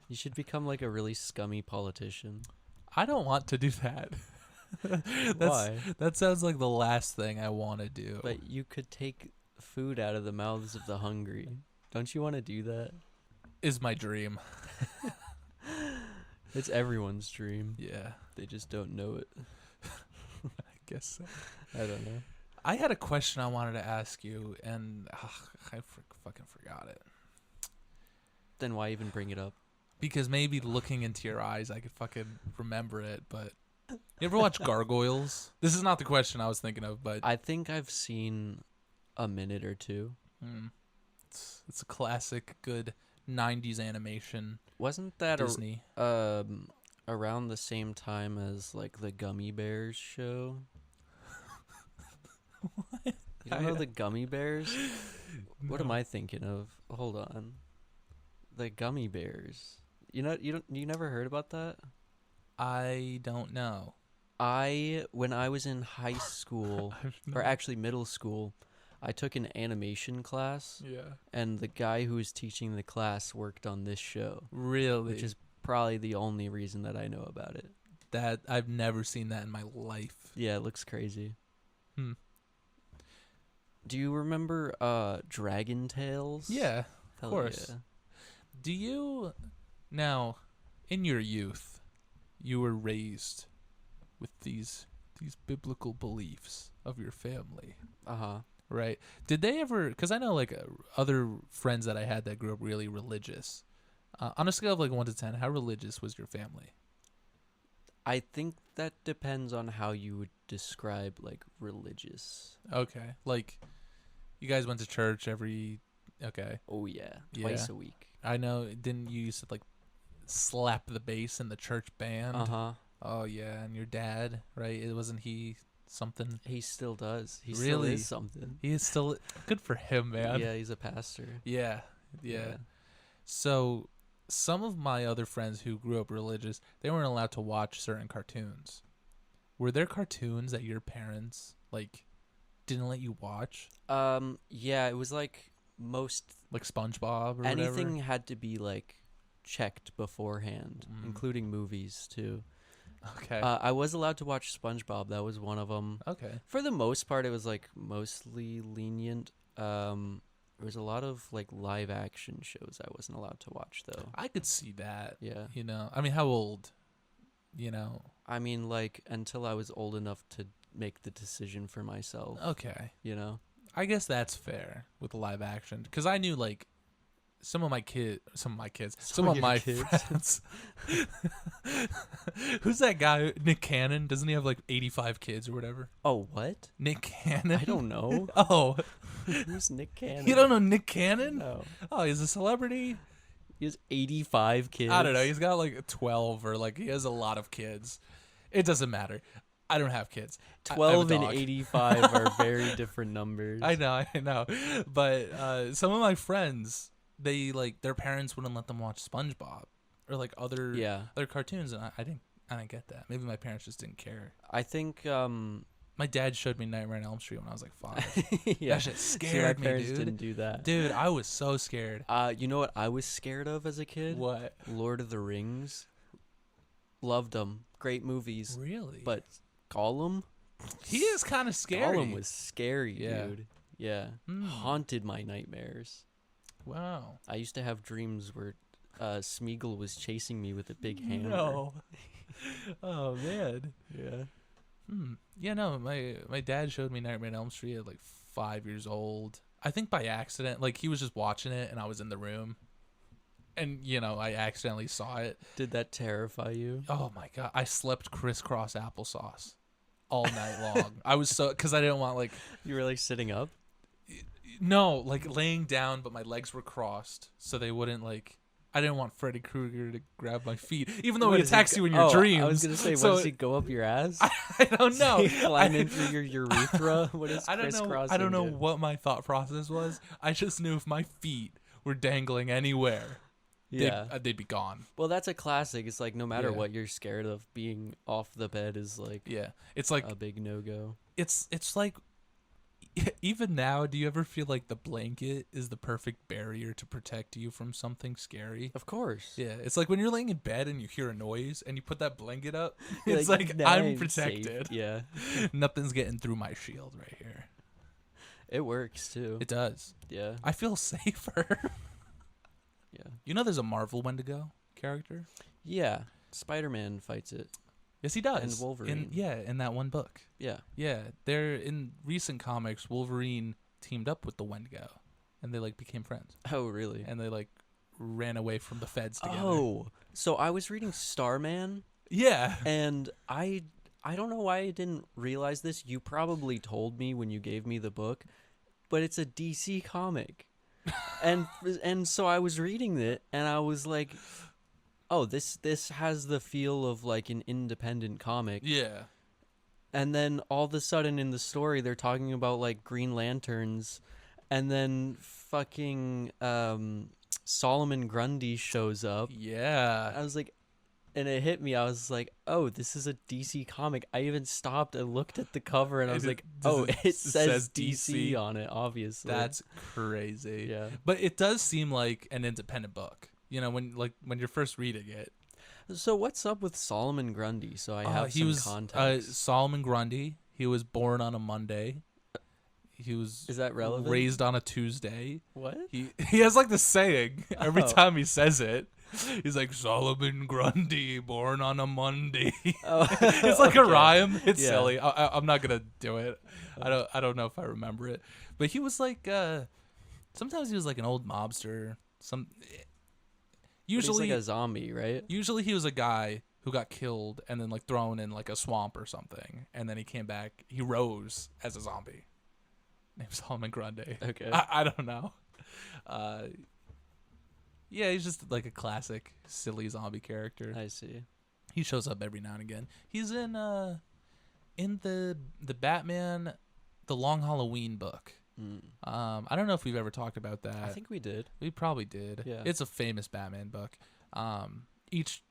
You should become like a really scummy politician. I don't want to do that. Why? That sounds like the last thing I want to do. But you could take food out of the mouths of the hungry. Don't you want to do that? Is my dream. It's everyone's dream. Yeah, They just don't know it. I guess so. I don't know. I had a question I wanted to ask you, and I fucking forgot it. Then why even bring it up? Because maybe looking into your eyes, I could fucking remember it. But you ever watch Gargoyles? This is not the question I was thinking of, but I think I've seen a minute or two. it's a classic, good '90s animation. Wasn't that Disney? around the same time as like the Gummy Bears show? What? You don't know the Gummy Bears? What am I thinking of? Hold on. The Gummy Bears. You never heard about that? I don't know. When I was in high school, or actually middle school, I took an animation class, Yeah. and the guy who was teaching the class worked on this show, Really? which is probably the only reason that I know about it. That I've never seen that in my life. Yeah, it looks crazy. Hmm. Do you remember Dragon Tales? Yeah, Hell of course. yeah. Do you now, in your youth, you were raised with these biblical beliefs of your family, Uh-huh. right? Did they ever? Because I know like other friends that I had that grew up really religious. On a scale of like 1 to 10, how religious was your family? I think that depends on how you would describe like religious. Okay, like you guys went to church every. Okay, Oh yeah, twice Yeah. a week. I know. Didn't you used to like slap the bass in the church band? Uh-huh. Oh yeah, and your dad, right? It wasn't he something? He still does. He still Really? is something. He is still good for him, man. Yeah, he's a pastor. Yeah, yeah. So some of my other friends who grew up religious, they weren't allowed to watch certain cartoons. Were there cartoons that your parents like didn't let you watch, Yeah, it was like most like SpongeBob or anything whatever? had to be like checked beforehand, including movies too. Okay. I was allowed to watch SpongeBob. That was one of them. Okay. For the most part, it was like mostly lenient. There was a lot of like live action shows I wasn't allowed to watch though. I could see that. Yeah. You know, I mean, how old? You know. I mean, like until I was old enough to make the decision for myself. Okay. You know. I guess that's fair with live action because I knew like some of my kids, some of your my kids. friends. Who's that guy? Nick Cannon? Doesn't he have like 85 kids or whatever? Oh, what? Nick Cannon? I don't know. Oh, Who's Nick Cannon? you don't know Nick Cannon? No. Oh, he's a celebrity. He has 85 kids. I don't know. He's got like 12 or like he has a lot of kids. It doesn't matter. I don't have kids. I have a 12 and dog. 85 are very different numbers. I know. But some of my friends, they like their parents wouldn't let them watch SpongeBob or like other cartoons, and I didn't get that. Maybe my parents just didn't care. I think My dad showed me Nightmare on Elm Street when I was like 5. yeah. That shit See, scared my me, parents dude. didn't do that. Dude, I was so scared. You know what I was scared of as a kid? What? Lord of the Rings. Loved them. Great movies. Really? But Gollum? he is kind of scary. Gollum was scary, Yeah. dude. Yeah. Haunted my nightmares. Wow. I used to have dreams where Smeagol was chasing me with a big hammer. No. Oh man. Yeah. Yeah, no, my dad showed me Nightmare on Elm Street at like 5 years old. I think by accident. Like he was just watching it and I was in the room. And, you know, I accidentally saw it. Did that terrify you? Oh my god. I slept crisscross applesauce all night long. I was so cuz I didn't want like You were like sitting up? no, like laying down but my legs were crossed so they wouldn't like I didn't want Freddy Krueger to grab my feet, even though What he does attacks you in your dreams. I was gonna say, So- does he go up your ass? I don't know. Does he climb in through your urethra? What is I don't know. crisscrossing I don't know do? what my thought process was. I just knew if my feet were dangling anywhere, Yeah. they'd be gone. Well, that's a classic. It's like no matter Yeah. what you're scared of, being off the bed is like Yeah, it's like a big no-go. it's like even now, do you ever feel like the blanket is the perfect barrier to protect you from something scary? Of course. Yeah, it's like when you're laying in bed and you hear a noise and you put that blanket up, You're it's like "Now I'm safe." protected. Yeah. Nothing's getting through my shield right here. It works too. It does. Yeah. I feel safer. Yeah. You know there's a Marvel Wendigo character? Yeah. Spiderman fights it. Yes, he does. And Wolverine. In that one book. Yeah. Yeah, they're in recent comics, Wolverine teamed up with the Wendigo and they like became friends. Oh, really? And they like ran away from the feds together. Oh. So I was reading Starman Yeah. and I don't know why I didn't realize this. You probably told me when you gave me the book, but it's a DC comic. and so I was reading it and I was like, oh, this has the feel of like an independent comic. Yeah. And then all of a sudden in the story they're talking about like Green Lanterns, and then fucking Solomon Grundy shows up. Yeah. I was like, and it hit me. I was like, oh, this is a DC comic. I even stopped and looked at the cover and I was like, oh, it says DC on it, obviously. That's crazy. Yeah. But it does seem like an independent book. You know, when you're first reading it. So what's up with Solomon Grundy? So I have He some was context. Solomon Grundy. He was born on a Monday. He was Is that relevant? raised on a Tuesday. What? He has like the saying every Oh. time he says it. He's like Solomon Grundy, born on a Monday. Oh, It's like a okay. rhyme. It's Yeah. silly. I'm not gonna do it. I don't know if I remember it. But he was like sometimes he was like an old mobster. Usually he's like a zombie, right? Usually he was a guy who got killed and then like thrown in like a swamp or something, and then he came back. He rose as a zombie. Named Solomon Grundy. Okay. I don't know. Yeah, he's just like a classic silly zombie character. I see. He shows up every now and again. He's in the Batman, the Long Halloween book. I don't know if we've ever talked about that. I think we did. We probably did. Yeah. It's a famous Batman book. Each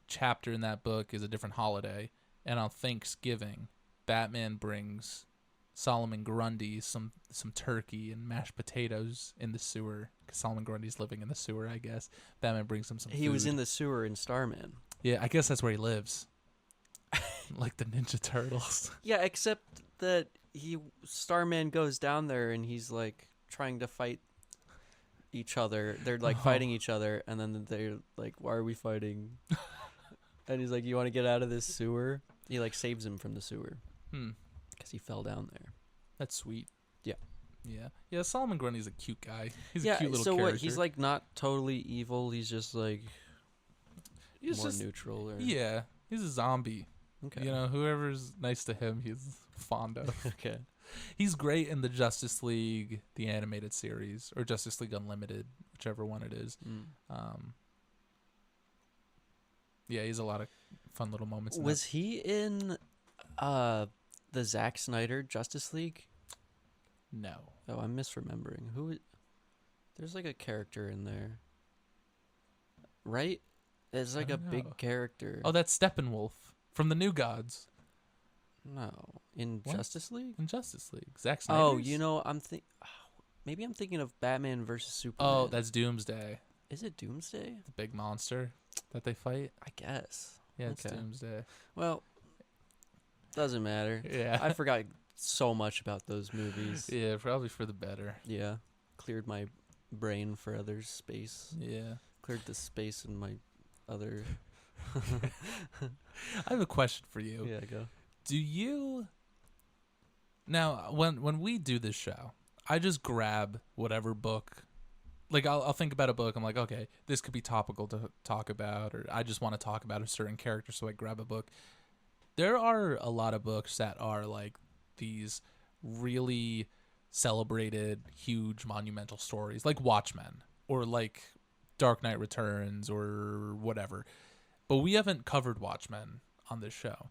chapter in that book is a different holiday, and on Thanksgiving, Batman brings Solomon Grundy some turkey and mashed potatoes in the sewer, because Solomon Grundy's living in the sewer, I guess. Batman brings him some He food. was in the sewer in Starman. Yeah, I guess that's where he lives. Like the Ninja Turtles. Yeah, except that Starman goes down there and he's like trying to fight each other. They're like fighting each other, and then they're like, "Why are we fighting?" And he's like, "You want to get out of this sewer?" He like saves him from the sewer because he fell down there. That's sweet. Yeah. Yeah, Solomon Grundy's a cute guy. He's Yeah, a cute little so character. what? He's like not totally evil. He's just like He's more just- neutral. Or... Yeah, he's a zombie. Okay. You know, whoever's nice to him, he's fond of. Okay. He's great in the Justice League, the animated series, or Justice League Unlimited, whichever one it is. Yeah, he's a lot of fun little moments. In Was he in the Zack Snyder Justice League? that. No. Oh, I'm misremembering. There's like a character in there, right? There's like a don't know. big character. Oh, that's Steppenwolf from the New Gods No, in What? Justice League. in Justice League. Zack Snyder. Oh, you know, maybe I'm thinking of Batman versus Superman. Oh, that's Doomsday, is it Doomsday? the big monster that they fight. I guess. Yeah, it's Okay. Doomsday. Well, doesn't matter. Yeah. I forgot so much about those movies. Yeah, probably for the better. Yeah, cleared my brain for other space. Yeah. Cleared the space in my other. I have a question for you. Yeah, go. Do you now when we do this show, I just grab whatever book. Like I'll think about a book. I'm like, okay, this could be topical to talk about, or I just want to talk about a certain character, so I grab a book. There are a lot of books that are like these really celebrated, huge, monumental stories, like Watchmen or like Dark Knight Returns or whatever. But we haven't covered Watchmen on this show.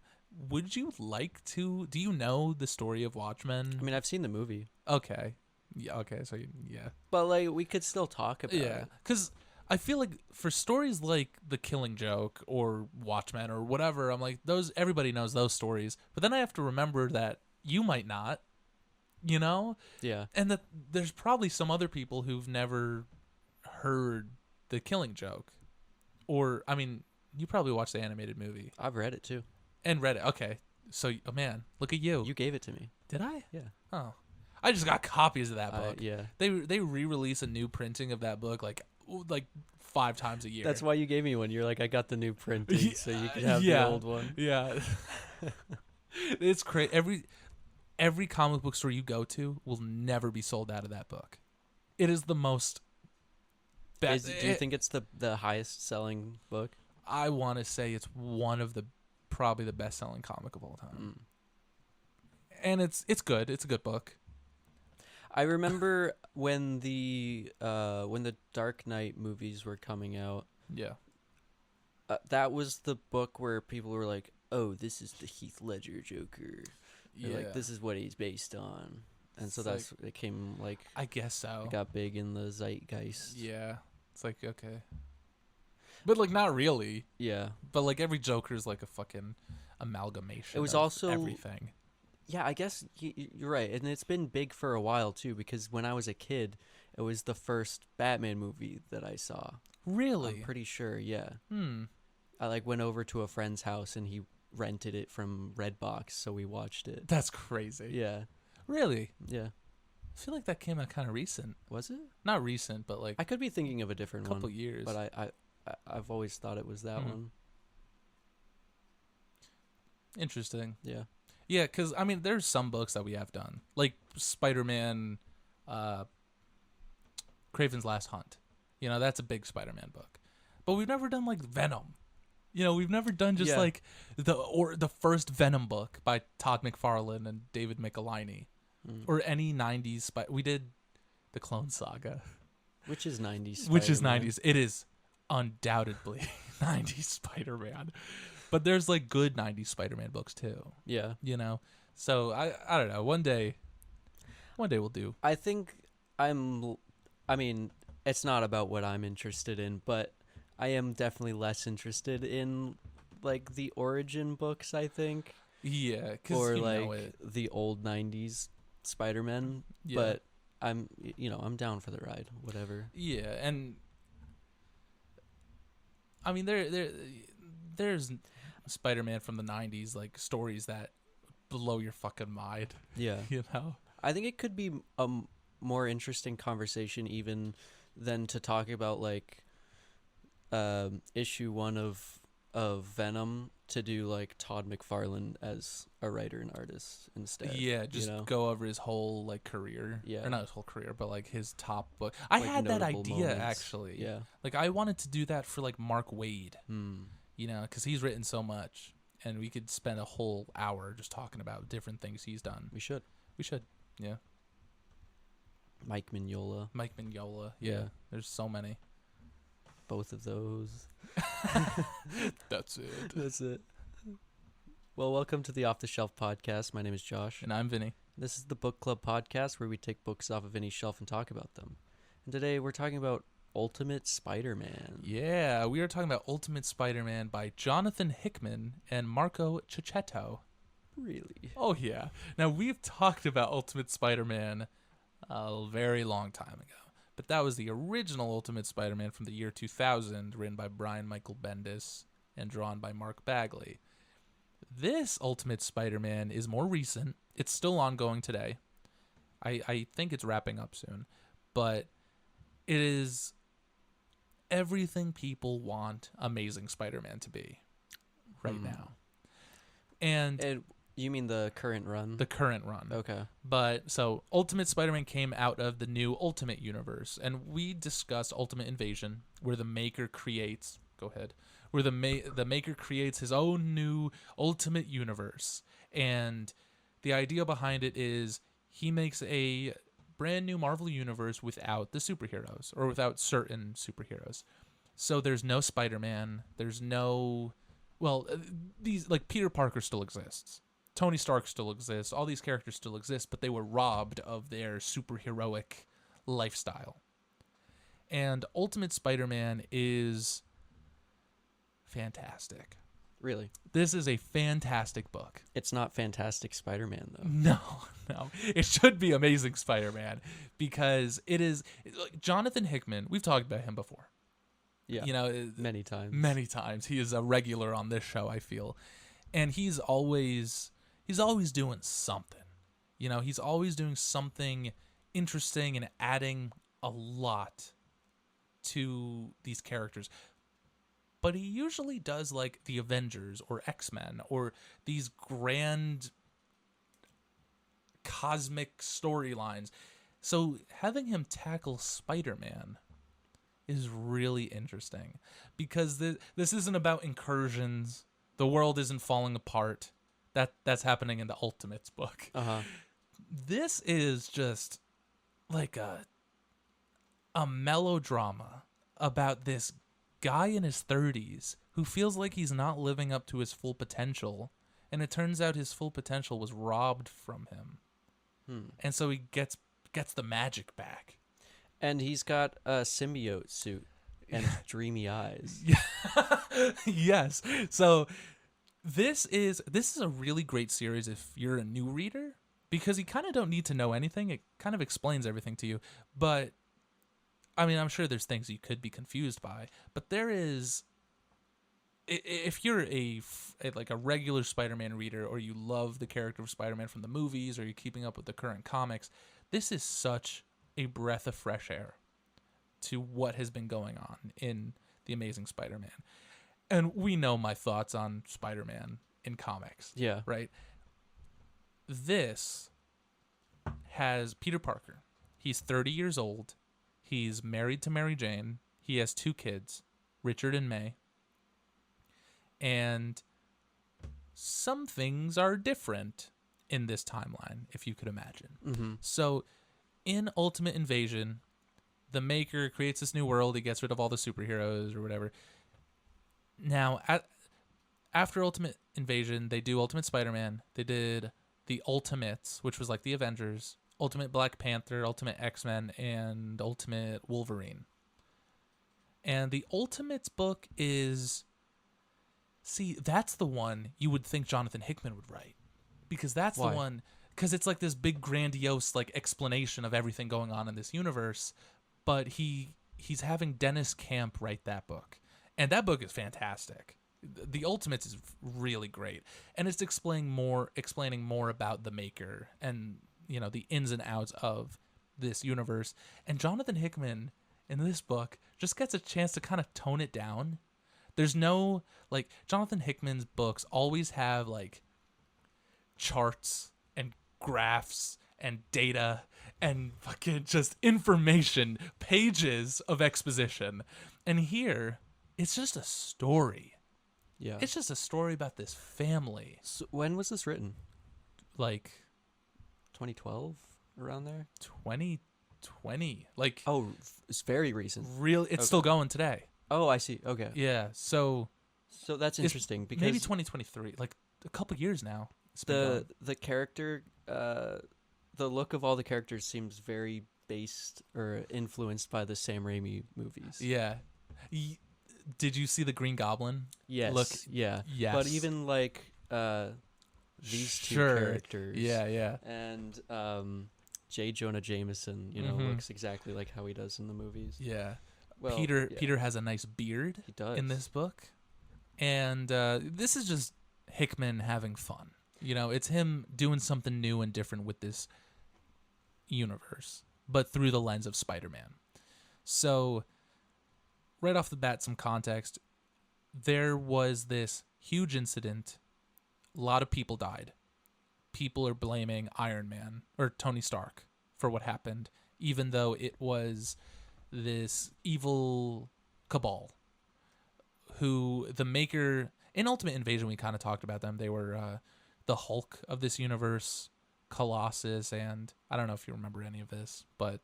Would you like to? Do you know the story of Watchmen? I mean, I've seen the movie, Okay. Yeah. Okay. So yeah. but like we could still talk about Yeah. it. Because I feel like for stories like The Killing Joke or Watchmen or whatever, I'm like, those everybody knows those stories. But then I have to remember that you might not. you know? Yeah. And that there's probably some other people who've never heard the Killing Joke. Or, I mean, you probably watched the animated movie. I've read it too. And read it. Okay. So, oh man, look at you. You gave it to me. Did I? Yeah. Oh. I just got copies of that book. Yeah. They re-release a new printing of that book like 5 times a year. That's why you gave me one. You're like, I got the new printing, so you can have the old one. Yeah. It's crazy. Every comic book store you go to will never be sold out of that book. It is the most. Do you think it's the highest selling book? I want to say it's one of probably the best selling comic of all time. And it's good. It's a good book. I remember when the Dark Knight movies were coming out. Yeah. That was the book where people were like, "Oh, this is the Heath Ledger Joker." They're like, this is what he's based on. And so it came like, I guess so. It got big in the zeitgeist. Yeah. It's like, okay. But like not really. Yeah. But like every Joker is like a fucking amalgamation. It was of also everything. Yeah, I guess you're right. And it's been big for a while too, because when I was a kid, it was the first Batman movie that I saw. Really? I'm pretty sure, yeah. I like went over to a friend's house and he rented it from Redbox, so we watched it. That's crazy. Yeah. Really? Yeah. I feel like that came out kind of recent. Was it? Not recent, but like I could be thinking of a different couple one. years. But I've always thought it was that one. Interesting. Yeah. Yeah, because, I mean, there's some books that we have done. Like Spider-Man, Kraven's Last Hunt. You know, that's a big Spider-Man book. But we've never done, like, Venom. You know, we've never done just, like, the first Venom book by Todd McFarlane and David Michelinie. Or any 90s... We did the Clone Saga. Which is 90s Spider-Man. Which is 90s. It is undoubtedly 90s Spider-Man. But there's like good 90s Spider-Man books too. Yeah. You know? So I don't know. One day we'll do. I think I mean, it's not about what I'm interested in, but I am definitely less interested in like the origin books, I think. Yeah, or like the old 90s Spider-Man, but I'm down for the ride, whatever. Yeah, and I mean there's Spider-Man from the 90s, like stories that blow your fucking mind. Yeah. You know? I think it could be a more interesting conversation even than to talk about like issue 1 of Venom, to do like Todd McFarlane as a writer and artist instead. Yeah, just go over his whole like career. Yeah. Or not his whole career, but like his top book. I had that idea moments. Actually. Yeah. Like I wanted to do that for like Mark Waid. You know, because he's written so much, and we could spend a whole hour just talking about different things he's done. We should. Yeah. Mike Mignola. Yeah. There's so many. Both of those. That's it. Well, welcome to the Off the Shelf podcast. My name is Josh. And I'm Vinny. This is the book club podcast where we take books off of Vinny's shelf and talk about them. And today we're talking about Ultimate Spider-Man. Yeah, we are talking about Ultimate Spider-Man by Jonathan Hickman and Marco Cicchetto. Really? Oh, yeah. Now, we've talked about Ultimate Spider-Man a very long time ago. But that was the original Ultimate Spider-Man from the year 2000, written by Brian Michael Bendis and drawn by Mark Bagley. This Ultimate Spider-Man is more recent. It's still ongoing today. I think it's wrapping up soon. But it is everything people want Amazing Spider-Man to be right now. And you mean the current run? The current run. Okay. But so Ultimate Spider-Man came out of the new Ultimate Universe, and we discussed Ultimate Invasion, where the maker creates. Go ahead. Where the maker creates his own new Ultimate Universe, and the idea behind it is he makes a brand new Marvel universe without the superheroes, or without certain superheroes. So there's no Spider-Man. There's no, these like Peter Parker still exists. Tony Stark still exists. All these characters still exist, but they were robbed of their superheroic lifestyle. And Ultimate Spider-Man is fantastic. Really? This is a fantastic book. It's not Fantastic Spider-Man, though. No, no. It should be Amazing Spider-Man because it is Jonathan Hickman. We've talked about him before. Yeah. You know, Many times. many times. He is a regular on this show, I feel. And he's always doing something. You know, he's always doing something interesting and adding a lot to these characters. But he usually does like the Avengers or X-Men or these grand cosmic storylines. So having him tackle Spider-Man is really interesting because this isn't about incursions. The world isn't falling apart. That's happening in the Ultimates book. This is just like a melodrama about this guy in his 30s who feels like he's not living up to his full potential, and it turns out his full potential was robbed from him. And so he gets the magic back. And he's got a symbiote suit and dreamy eyes. Yes. So this is a really great series if you're a new reader, because you kind of don't need to know anything. It kind of explains everything to you. But I mean, I'm sure there's things you could be confused by, but there is, if you're a regular Spider-Man reader, or you love the character of Spider-Man from the movies, or you're keeping up with the current comics, this is such a breath of fresh air to what has been going on in The Amazing Spider-Man. And we know my thoughts on Spider-Man in comics. Yeah. Right? This has Peter Parker. He's 30 years old. He's married to Mary Jane. He has 2 kids, Richard and May. And some things are different in this timeline, if you could imagine. So in Ultimate Invasion, the Maker creates this new world. He gets rid of all the superheroes or whatever. Now, after Ultimate Invasion, they do Ultimate Spider-Man. They did the Ultimates, which was like the Avengers, Ultimate Black Panther, Ultimate X-Men, and Ultimate Wolverine. And the Ultimates book is... See, that's the one you would think Jonathan Hickman would write. Because that's Why? the one... Because it's like this big grandiose like explanation of everything going on in this universe. But he's having Dennis Camp write that book. And that book is fantastic. The Ultimates is really great. And it's explaining more about the Maker and, you know, the ins and outs of this universe. And Jonathan Hickman in this book just gets a chance to kind of tone it down. There's no, like, Jonathan Hickman's books always have, like, charts and graphs and data and fucking just information, pages of exposition. And here, it's just a story. Yeah. It's just a story about this family. So when was this written? Like 2012, around there? 2020. Like, Oh, it's very recent. it's still going today. Oh, I see. Okay. Yeah, so that's interesting because maybe 2023, like a couple years now. It's been going. the character, the look of all the characters seems very based or influenced by the Sam Raimi movies. Yeah. Did you see the Green Goblin? Yes. Look, Yeah. yes. But even like these two Sure. characters. Yeah. And J. Jonah Jameson, you know, looks exactly like how he does in the movies. Yeah. Well, Peter has a nice beard he does. in this book. And this is just Hickman having fun. You know, it's him doing something new and different with this universe, but through the lens of Spider-Man. So, right off the bat, some context. There was this huge incident. A lot of people died. People are blaming Iron Man or Tony Stark for what happened, even though it was this evil cabal who the Maker... In Ultimate Invasion, we kind of talked about them. They were the Hulk of this universe, Colossus, and I don't know if you remember any of this, but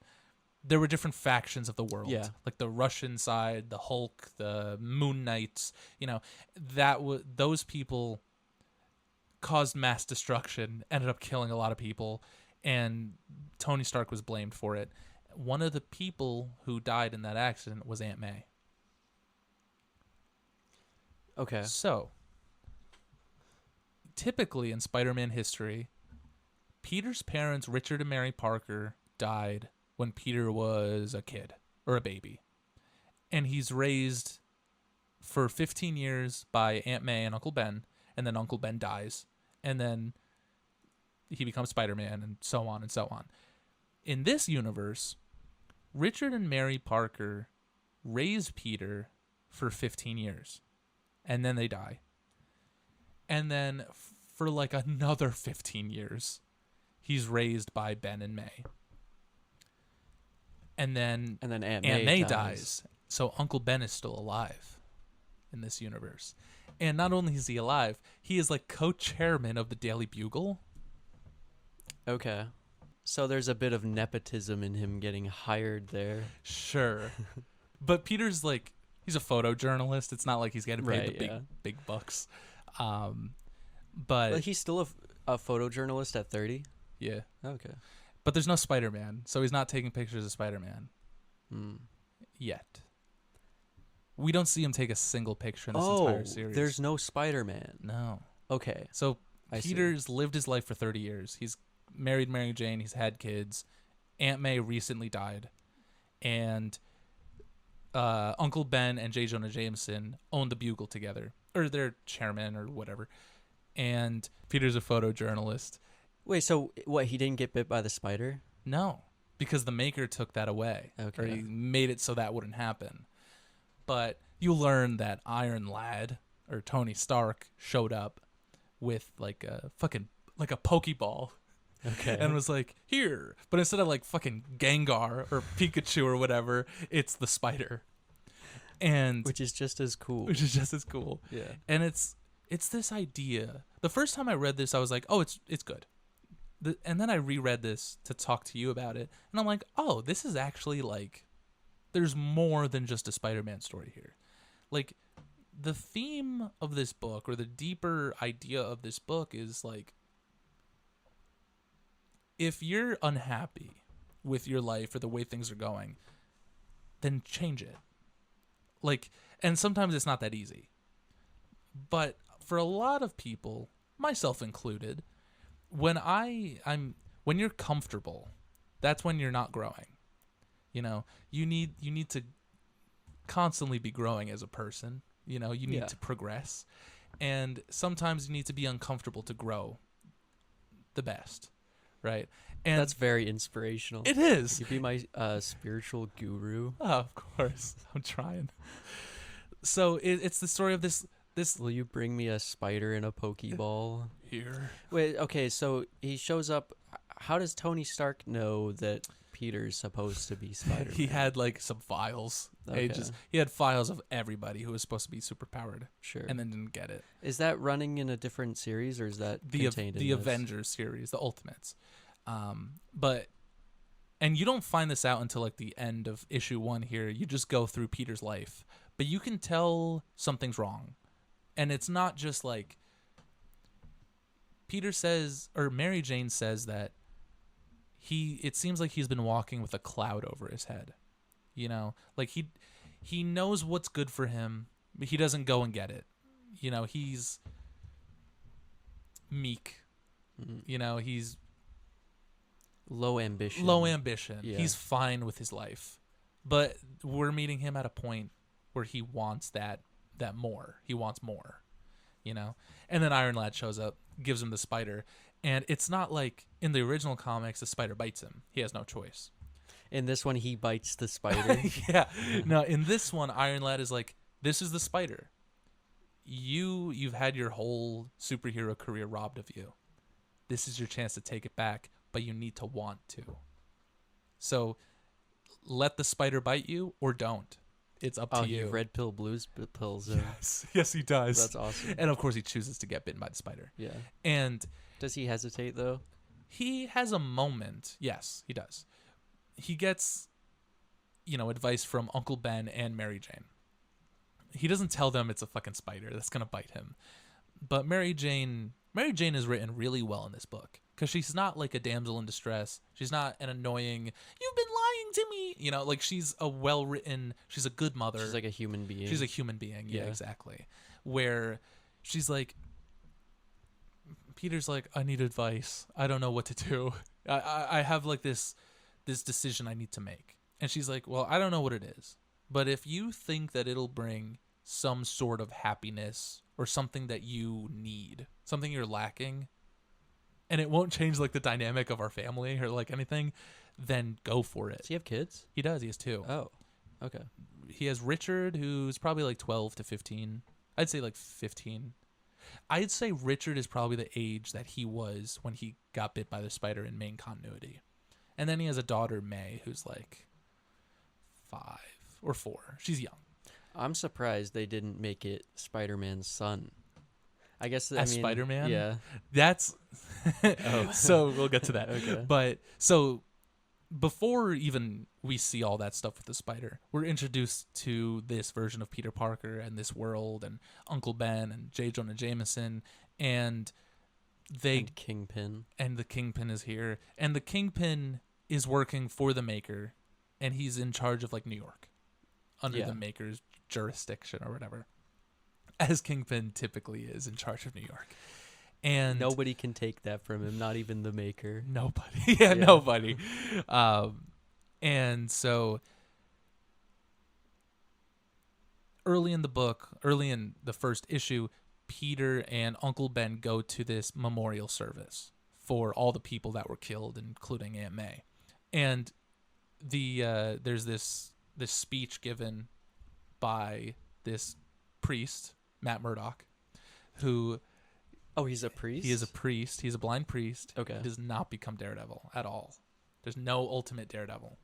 there were different factions of the world. Yeah. Like the Russian side, the Hulk, the Moon Knights, you know, those people caused mass destruction, ended up killing a lot of people, and Tony Stark was blamed for it. One of the people who died in that accident was Aunt May. Okay. So, typically in Spider-Man history, Peter's parents, Richard and Mary Parker, died when Peter was a kid or a baby. And he's raised for 15 years by Aunt May and Uncle Ben, and then Uncle Ben dies, and then he becomes Spider-Man, and so on and so on. In this universe, Richard and Mary Parker raise Peter for 15 years, and then they die. And then for like another 15 years, he's raised by Ben and May. And then Aunt May dies. So Uncle Ben is still alive in this universe. And not only is he alive, he is like co-chairman of the Daily Bugle. Okay. So there's a bit of nepotism in him getting hired there. Sure. But Peter's like, he's a photojournalist. It's not like he's getting paid the big bucks. But he's still a photojournalist at 30? Yeah. Okay. But there's no Spider-Man, so he's not taking pictures of Spider-Man. Yet. We don't see him take a single picture in this entire series. There's no Spider-Man. No. Okay. So Peter's lived his life for 30 years. He's married Mary Jane. He's had kids. Aunt May recently died. And Uncle Ben and J. Jonah Jameson own the Bugle together. Or they're chairman or whatever. And Peter's a photojournalist. Wait, so what, he didn't get bit by the spider? No, because the maker took that away. Okay. Or he made it so that wouldn't happen. But you learn that Iron Lad, or Tony Stark, showed up with like a Pokeball. Okay. And was like, here. But instead of like fucking Gengar or Pikachu or whatever, it's the spider. And Which is just as cool. Yeah. And it's this idea. The first time I read this, I was like, oh, it's good. And then I reread this to talk to you about it. And I'm like, oh, this is actually like, there's more than just a Spider-Man story here. Like, the theme of this book, or the deeper idea of this book, is like, if you're unhappy with your life or the way things are going, then change it. Like, and sometimes it's not that easy. But for a lot of people, myself included, when you're comfortable, that's when you're not growing. You know, you need to constantly be growing as a person. You know, you need to progress. And sometimes you need to be uncomfortable to grow the best. Right? And that's very inspirational. It is. You be my spiritual guru. Oh, of course. I'm trying. So it's the story of this. Will you bring me a spider and a Pokeball? Here. Wait, okay, so he shows up. How does Tony Stark know that Peter's supposed to be Spider-Man? He had like some files. Okay. He had files of everybody who was supposed to be super powered. Sure. And then didn't get it. Is that running in a different series, or is that contained in the this? Avengers series, the Ultimates? And you don't find this out until like the end of issue 1 here. You just go through Peter's life, but you can tell something's wrong. And it's not just like Peter says, or Mary Jane says that it seems like he's been walking with a cloud over his head. You know, like he knows what's good for him, but he doesn't go and get it. You know, he's meek. You know, he's low ambition. Yeah. He's fine with his life. But we're meeting him at a point where he wants that more. He wants more, you know? And then Iron Lad shows up, gives him the spider, and it's not like in the original comics the spider bites him. He has no choice. In this one, he bites the spider. Yeah. No, in this one, Iron Lad is like, this is the spider. You've had your whole superhero career robbed of you. This is your chance to take it back, but you need to want to. So let the spider bite you or don't. It's up to you. Red pill, blues pills. Yes, he does. That's awesome. And of course, he chooses to get bitten by the spider. Yeah. And does he hesitate though? He has a moment. Yes, he does. He gets, advice from Uncle Ben and Mary Jane. He doesn't tell them it's a fucking spider that's gonna bite him. But Mary Jane is written really well in this book. Because she's not like a damsel in distress. She's not an annoying, you've been lying to me. Like she's a well-written, she's a good mother. She's like a human being. She's a human being. Yeah, exactly. Where she's like, Peter's like, I need advice. I don't know what to do. I have like this decision I need to make. And she's like, well, I don't know what it is. But if you think that it'll bring some sort of happiness or something that you need, something you're lacking, and it won't change like the dynamic of our family or like anything, then go for it. Does he have kids? He does. He has 2. Oh, okay. He has Richard, who's probably like 12 to 15. I'd say like 15. I'd say Richard is probably the age that he was when he got bit by the spider in main continuity. And then he has a daughter, May, who's like 5 or 4. She's young. I'm surprised they didn't make it Spider-Man's son. I guess As Spider-Man? Yeah. That's Oh. So we'll get to that. Okay. But so before even we see all that stuff with the spider, we're introduced to this version of Peter Parker and this world and Uncle Ben and J. Jonah Jameson and And Kingpin. and the Kingpin is here, and the Kingpin is working for the Maker, and he's in charge of like New York under the Maker's jurisdiction or whatever, as Kingpin typically is in charge of New York. And Nobody can take that from him, not even the Maker. nobody. Nobody. And so early in the first issue, Peter and Uncle Ben go to this memorial service for all the people that were killed, including Aunt May. And there's this speech given by this priest, Matt Murdock, who... Oh, he's a priest? He is a priest. He's a blind priest. Okay. He does not become Daredevil at all. There's no ultimate Daredevil.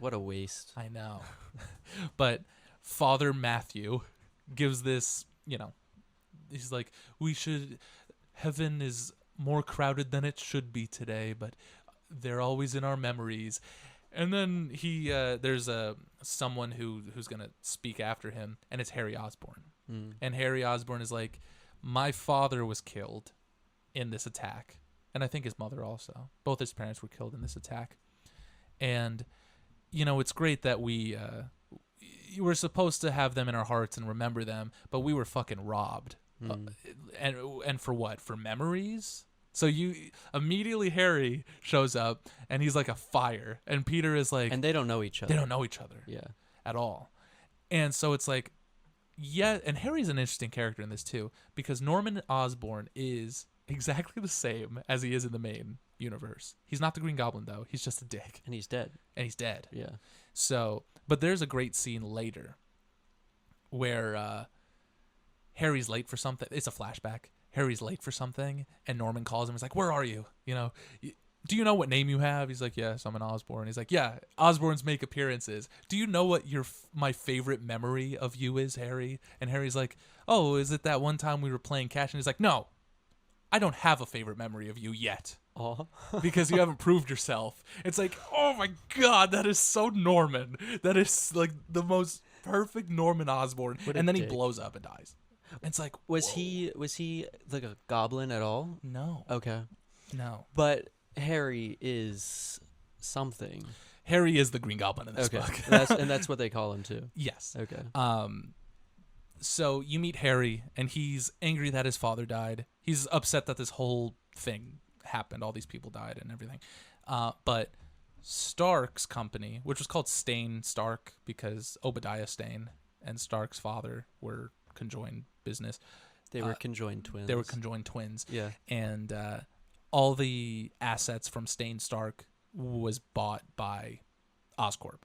What a waste. I know. But Father Matthew gives this, he's like, heaven is more crowded than it should be today, but they're always in our memories. And then there's someone who's going to speak after him, and it's Harry Osborn. Mm. And Harry Osborn is like, my father was killed in this attack. And I think his mother also. Both his parents were killed in this attack. And, it's great that we were supposed to have them in our hearts and remember them, but we were fucking robbed. Mm. And for what? For memories? So immediately Harry shows up, and he's like a fire. And Peter is like... And they don't know each other. They don't know each other. Yeah. At all. And so it's like... Yeah, and Harry's an interesting character in this too, because Norman Osborn is exactly the same as he is in the main universe. He's not the Green Goblin, though. He's just a dick. And he's dead. Yeah. So, but there's a great scene later where Harry's late for something. It's a flashback. Harry's late for something, and Norman calls him. He's like, where are you? Do you know what name you have? He's like, yes, I'm an Osborn. He's like, yeah, Osborns make appearances. Do you know what my favorite memory of you is, Harry? And Harry's like, oh, is it that one time we were playing catch? And he's like, no, I don't have a favorite memory of you yet. Because you haven't proved yourself. It's like, oh my God, that is so Norman. That is like the most perfect Norman Osborn. And then he blows up and dies. And it's like, was he like a goblin at all? No. Okay. No. But Harry is something. Harry is the Green Goblin in this book. that's what they call him too. Yes. Okay. So you meet Harry, and he's angry that his father died. He's upset that this whole thing happened. All these people died and everything. But Stark's company, which was called Stane Stark because Obadiah Stane and Stark's father were conjoined business. They were conjoined twins. They were conjoined twins. Yeah. And all the assets from Stane Stark was bought by Oscorp.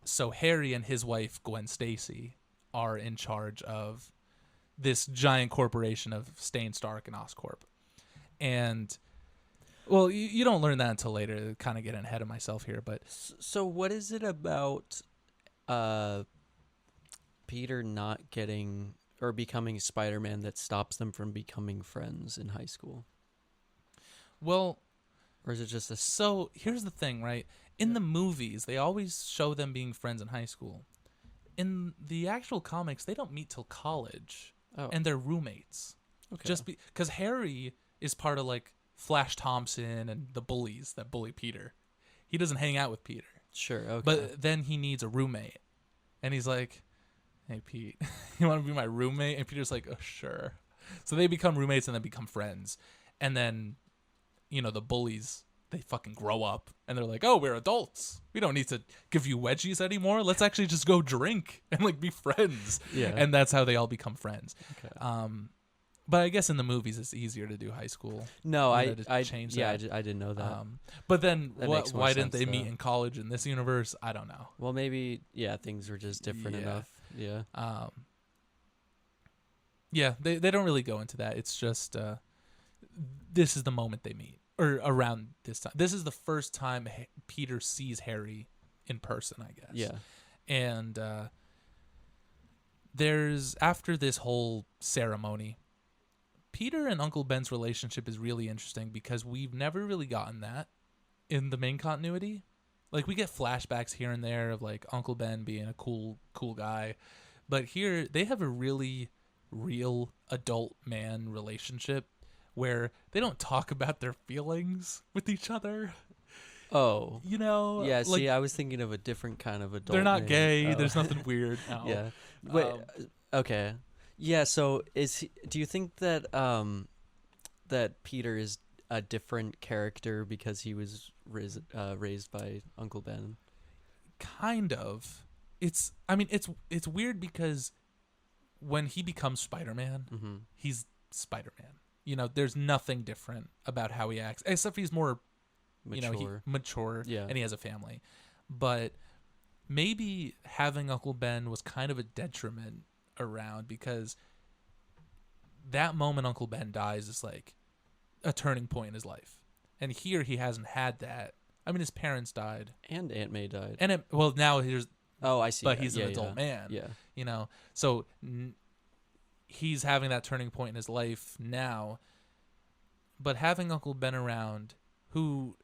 So Harry and his wife, Gwen Stacy, are in charge of this giant corporation of Stane Stark and Oscorp. And, well, you don't learn that until later. Kind of getting ahead of myself here, but... So what is it about Peter not getting or becoming Spider-Man that stops them from becoming friends in high school? Well... Or is it just a... So, here's the thing, right? In the movies, they always show them being friends in high school. In the actual comics, they don't meet till college. Oh. And they're roommates. Okay. Just because Harry is part of, like, Flash Thompson and the bullies that bully Peter. He doesn't hang out with Peter. Sure, okay. But then he needs a roommate. And he's like, hey, Pete, you want to be my roommate? And Peter's like, oh, sure. So they become roommates and then become friends. And then, the bullies, they fucking grow up and they're like, oh, we're adults. We don't need to give you wedgies anymore. Let's actually just go drink and like be friends. Yeah. And that's how they all become friends. Okay. But I guess in the movies it's easier to do high school. No, I change yeah, that. I didn't know that. But then That makes more why didn't sense, they meet though. in college in this universe? I don't know. Well, maybe things were just different Yeah. enough. Yeah. Yeah, they don't really go into that. It's just this is the moment they meet, or around this time. This is the first time Peter sees Harry in person, I guess. Yeah. And there's, after this whole ceremony, Peter and Uncle Ben's relationship is really interesting because we've never really gotten that in the main continuity. Like, we get flashbacks here and there of like Uncle Ben being a cool guy, but here they have a really real adult man relationship where they don't talk about their feelings with each other. Oh. Yeah, like, see, I was thinking of a different kind of adult. they're not man. gay. Oh. There's nothing weird. No. Yeah. Wait. Okay. Yeah. So, do you think that that Peter is a different character because he was raised by Uncle Ben? Kind of. It's weird because when he becomes Spider-Man, Mm-hmm. he's Spider-Man. There's nothing different about how he acts, except he's more Mature. mature, Yeah. and he has a family. But maybe having Uncle Ben was kind of a detriment around, because that moment Uncle Ben dies is like a turning point in his life. And here he hasn't had that. I mean, his parents died. And Aunt May died. And now here's... Oh, I see. But that. he's Yeah, an adult man. Yeah. So he's having that turning point in his life now. But having Uncle Ben around, who...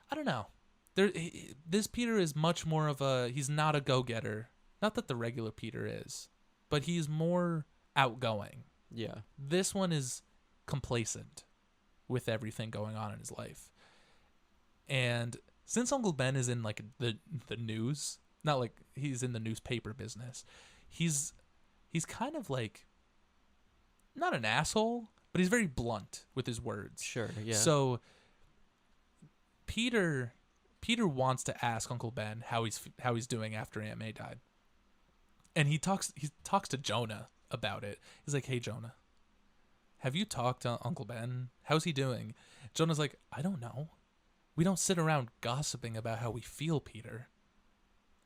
I don't know. This Peter is much more of a... He's not a go-getter. Not that the regular Peter is. But he's more outgoing. Yeah. This one is complacent with everything going on in his life. And since Uncle Ben is in like the news, not like he's in the newspaper business, he's kind of like not an asshole, but he's very blunt with his words. Sure. Yeah. So Peter wants to ask Uncle Ben how he's doing after Aunt May died. And he talks to Jonah about it. He's like, "Hey Jonah, have you talked to Uncle Ben? How's he doing?" Jonah's like, "I don't know. We don't sit around gossiping about how we feel, Peter.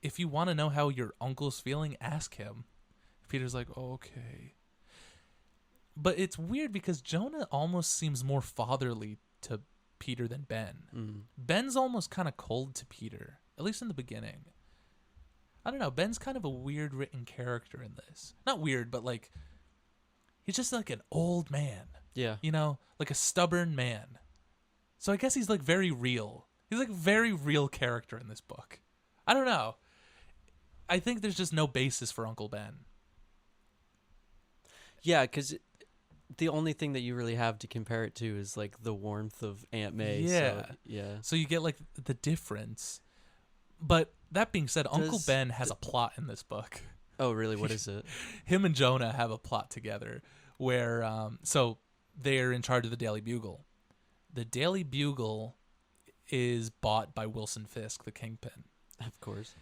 If you want to know how your uncle's feeling, ask him." Peter's like, "Oh, okay." But it's weird because Jonah almost seems more fatherly to Peter than Ben. Mm. Ben's almost kind of cold to Peter, at least in the beginning. I don't know. Ben's kind of a weird written character in this. Not weird, but like, he's just like an old man. Yeah. Like a stubborn man. So I guess he's like very real. He's like a very real character in this book. I don't know. I think there's just no basis for Uncle Ben. Yeah, because the only thing that you really have to compare it to is like the warmth of Aunt May. Yeah. So, yeah. So you get like the difference. But that being said, Uncle Ben has a plot in this book. Oh, really? What is it? Him and Jonah have a plot together where, so they're in charge of the Daily Bugle. The Daily Bugle is bought by Wilson Fisk, the kingpin. Of course.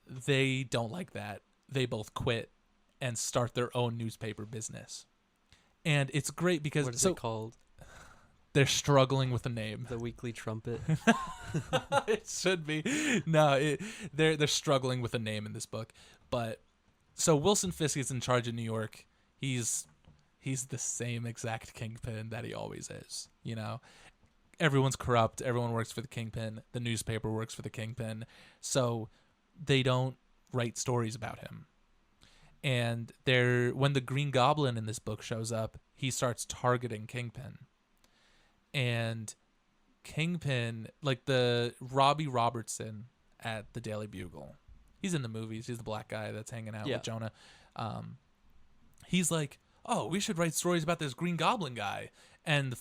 They don't like that. They both quit and start their own newspaper business. And it's great because... What is it called? They're struggling with a name. The Weekly Trumpet. It should be. No, they're struggling with a name in this book. But so Wilson Fisk is in charge of New York. He's the same exact kingpin that he always is. Everyone's corrupt. Everyone works for the kingpin. The newspaper works for the kingpin. So they don't write stories about him. And when the Green Goblin in this book shows up, he starts targeting Kingpin. And Kingpin, like the Robbie Robertson at the Daily Bugle, he's in the movies. He's the black guy that's hanging out with Jonah. He's like, "Oh, we should write stories about this Green Goblin guy." And the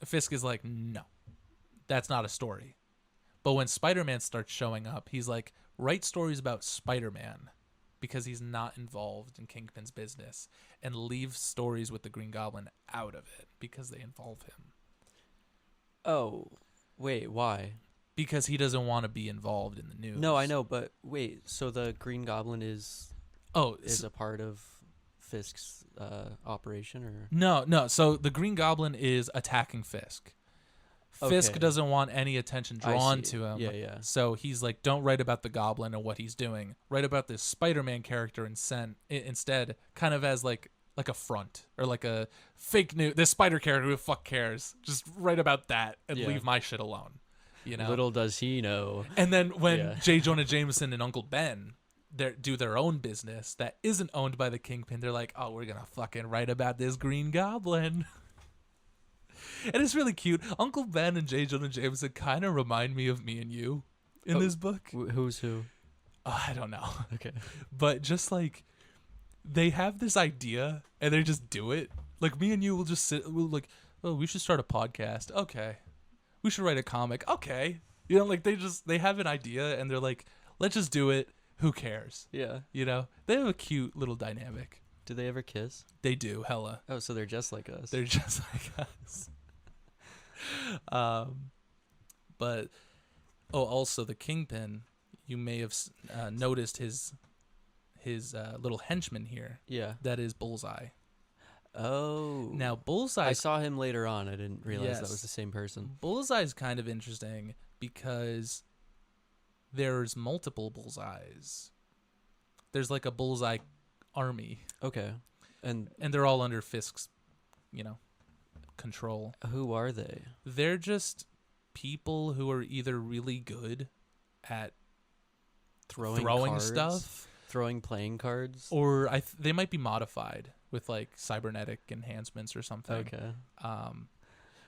Fisk is like, "No, that's not a story." But when Spider-Man starts showing up, he's like, "Write stories about Spider-Man." because he's not involved in Kingpin's business, and leaves stories with the Green Goblin out of it because they involve him. Oh, wait, why? Because he doesn't want to be involved in the news. No, I know, but wait, so the Green Goblin is a part of Fisk's operation, or? No. So the Green Goblin is attacking Fisk. Fisk Okay. doesn't want any attention drawn to him. Yeah. So he's like, don't write about the Goblin and what he's doing. Write about this Spider-Man character instead, kind of as like a front or like a fake news. This Spider character, who the fuck cares? Just write about that and leave my shit alone. You know. Little does he know. And then when J. Jonah Jameson and Uncle Ben do their own business that isn't owned by the Kingpin, they're like, oh, we're gonna fucking write about this Green Goblin. And it's really cute. Uncle Ben and J. Jonah Jameson kind of remind me of me and you in this book. Who's who? I don't know. Okay. But just like, they have this idea and they just do it. Like, me and you will just we'll like, oh, we should start a podcast. Okay. We should write a comic. Okay. You know, like they have an idea and they're like, let's just do it. Who cares? Yeah. You know, they have a cute little dynamic. Do they ever kiss? They do, hella. Oh, so they're just like us. They're just like us. But also the Kingpin, you may have noticed his little henchman here. Yeah. That is Bullseye. Oh. Now Bullseye, I saw him later on. I didn't realize that Yes. was the same person. Bullseye is kind of interesting because there's multiple Bullseyes. There's like a Bullseye army. Okay. And they're all under Fisk's, control. who are they? They're just people who are either really good at throwing cards? stuff, Throwing playing cards? or they might be modified with like cybernetic enhancements or something. Okay.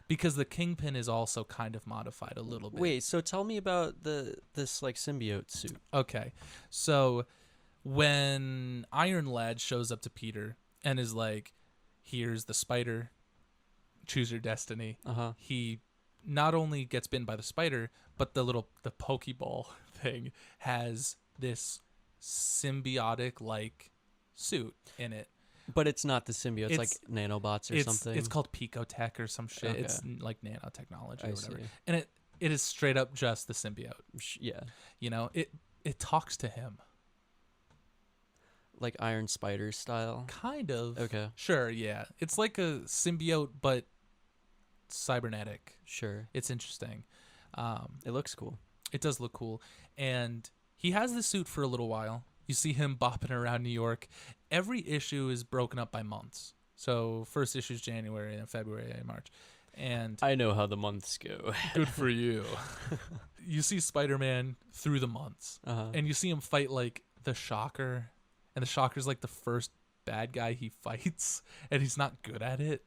Because the Kingpin is also kind of modified a little bit. Wait, so tell me about this like symbiote suit. Okay. So when Iron Lad shows up to Peter and is like, here's the spider, choose your destiny. Uh-huh. He not only gets bitten by the spider, but the Pokeball thing has this symbiotic like suit in it. But it's not the symbiote. It's like nanobots or something. It's called Picotech or some shit. Okay. It's like nanotechnology or whatever. See. And it is straight up just the symbiote. Yeah. It talks to him. Like Iron Spider style? Kind of. Okay. Sure, yeah. It's like a symbiote, but cybernetic. Sure. It's interesting. It looks cool. It does look cool. And he has the suit for a little while. You see him bopping around New York. Every issue is broken up by months. So first issue is January and February and March. And I know how the months go. good for you. You see Spider-Man through the months. Uh-huh. And you see him fight like the Shocker. And the Shocker's like the first bad guy he fights. And he's not good at it.